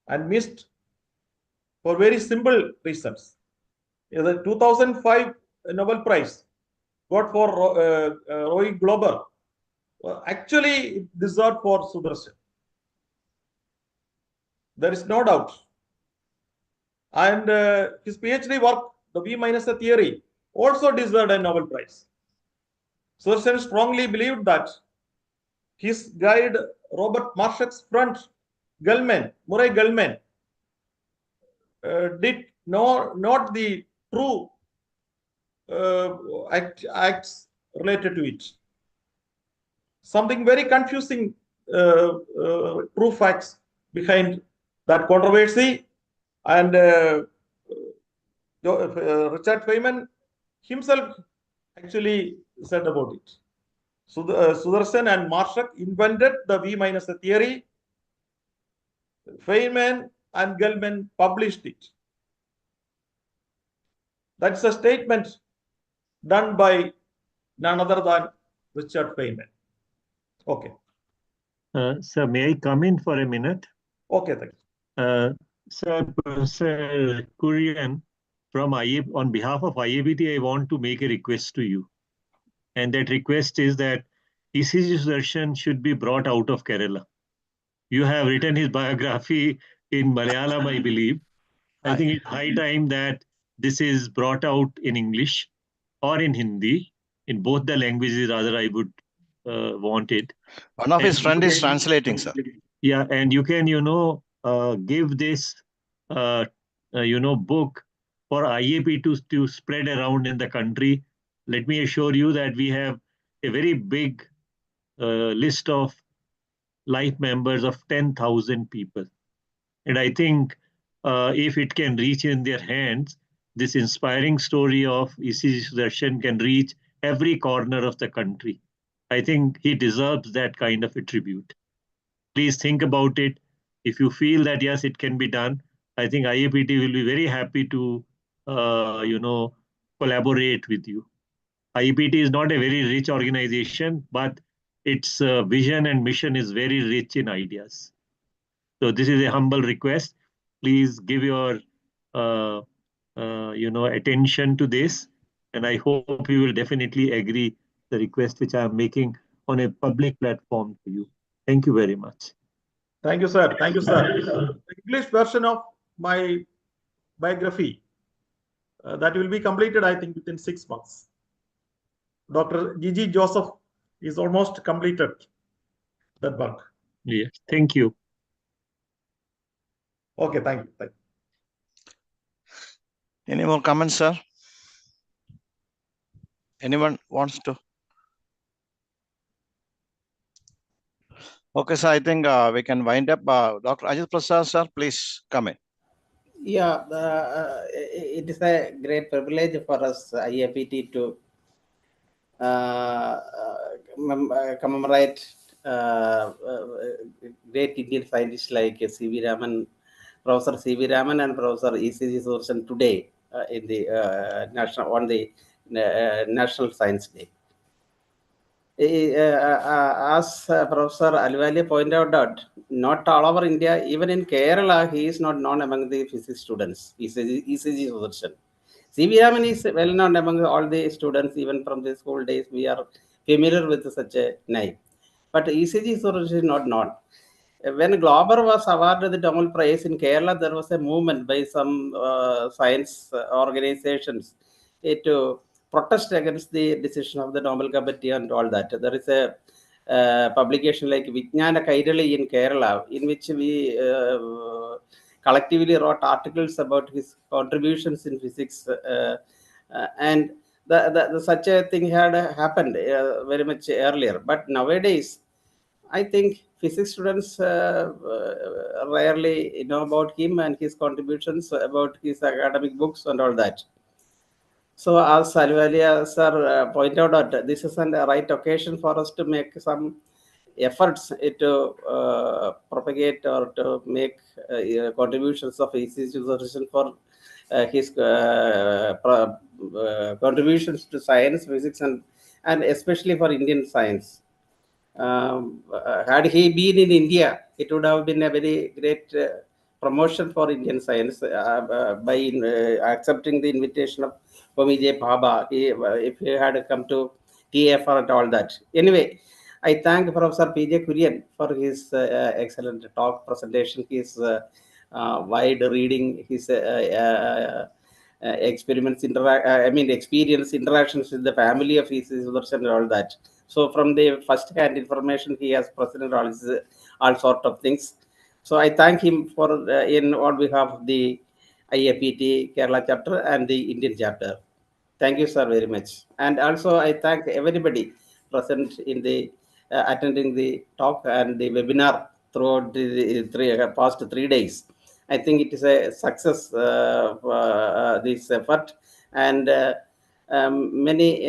and missed for very simple reasons. The 2005 Nobel Prize got for Roy Glober. Actually, deserved for Sudarshan. There is no doubt. And his PhD work, the V minus a theory, also deserved a Nobel Prize. Sudarshan strongly believed that his guide, Robert Marshak's friend, Murray Gell-Mann, did not the true acts related to it. Something very confusing true facts behind that controversy, and Richard Feynman himself actually said about it. So Sudarshan and Marshak invented the V minus a theory. Feynman and Gell-Mann published it. That's a statement done by none other than Richard Feynman. Okay. Sir, may I come in for a minute? Okay, thank you. Sir, Professor Kurian, on behalf of IAPT, I want to make a request to you. And that request is that ECG Sudarshan should be brought out of Kerala. You have written his biography in Malayalam, I believe. I think it's high time that this is brought out in English or in Hindi. In both the languages, rather, I would want it. One of his friends is translating, sir. Yeah, and you can, give this, book for IAP to spread around in the country. Let me assure you that we have a very big list of life members of 10,000 people. And I think if it can reach in their hands, this inspiring story of ECG Sudarshan can reach every corner of the country. I think he deserves that kind of a tribute. Please think about it. If you feel that, yes, it can be done, I think IAPT will be very happy to, collaborate with you. IAPT is not a very rich organization, but its vision and mission is very rich in ideas. So this is a humble request. Please give your, attention to this, and I hope you will definitely agree the request which I am making on a public platform to you. Thank you very much. Thank you, sir. Thank you, sir. The English version of my biography that will be completed, I think, within 6 months. Dr. Gigi Joseph is almost completed that work. Yes, thank you. Okay, thank you. Thank you. Any more comments, sir? Anyone wants to? Okay, so I think we can wind up. Dr. Ajit Prasad, sir, please come in. Yeah, it is a great privilege for us, IAPT, to commemorate great Indian scientists like C.V. Raman, Professor C.V. Raman, and Professor E.C.G. Sudarshan today in the National Science Day. as Professor Alwali pointed out that not all over India, even in Kerala, he is not known among the physics students. ECG Sudarshan. C.V. Raman is well known among all the students, even from the school days. We are familiar with such a name. But ECG Sudarshan is not known. When Glauber was awarded the Nobel Prize in Kerala, there was a movement by some science organizations to protest against the decision of the Nobel Committee and all that. There is a publication like Vijnana Kairali in Kerala, in which we collectively wrote articles about his contributions in physics. And such a thing had happened very much earlier. But nowadays, I think physics students rarely know about him and his contributions, about his academic books and all that. So, as Salvalia sir pointed out, that this is a right occasion for us to make some efforts to propagate or to make contributions of ECG for his contributions to science, physics, and especially for Indian science. Had he been in India, it would have been a very great promotion for Indian science by accepting the invitation of Homi J. Bhabha, if he had come to TFR and all that. Anyway, I thank Professor P.J. Kurian for his excellent talk presentation, his wide reading, his experiments, experience, interactions with the family of his Sudarshan and all that. So from the first-hand information, he has presented all sort of things. So I thank him for on behalf of the IAPT Kerala chapter and the Indian chapter. Thank you, sir, very much. And also I thank everybody present in the attending the talk and the webinar throughout the past 3 days. I think it is a success, this effort, and many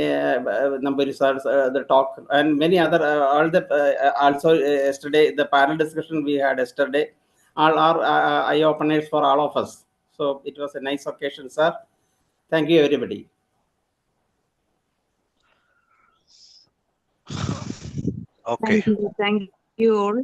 numbers are the talk and many other all the also yesterday the panel discussion we had yesterday all are eye openers for all of us. So it was a nice occasion, sir. Thank you, everybody. Okay. Thank you all.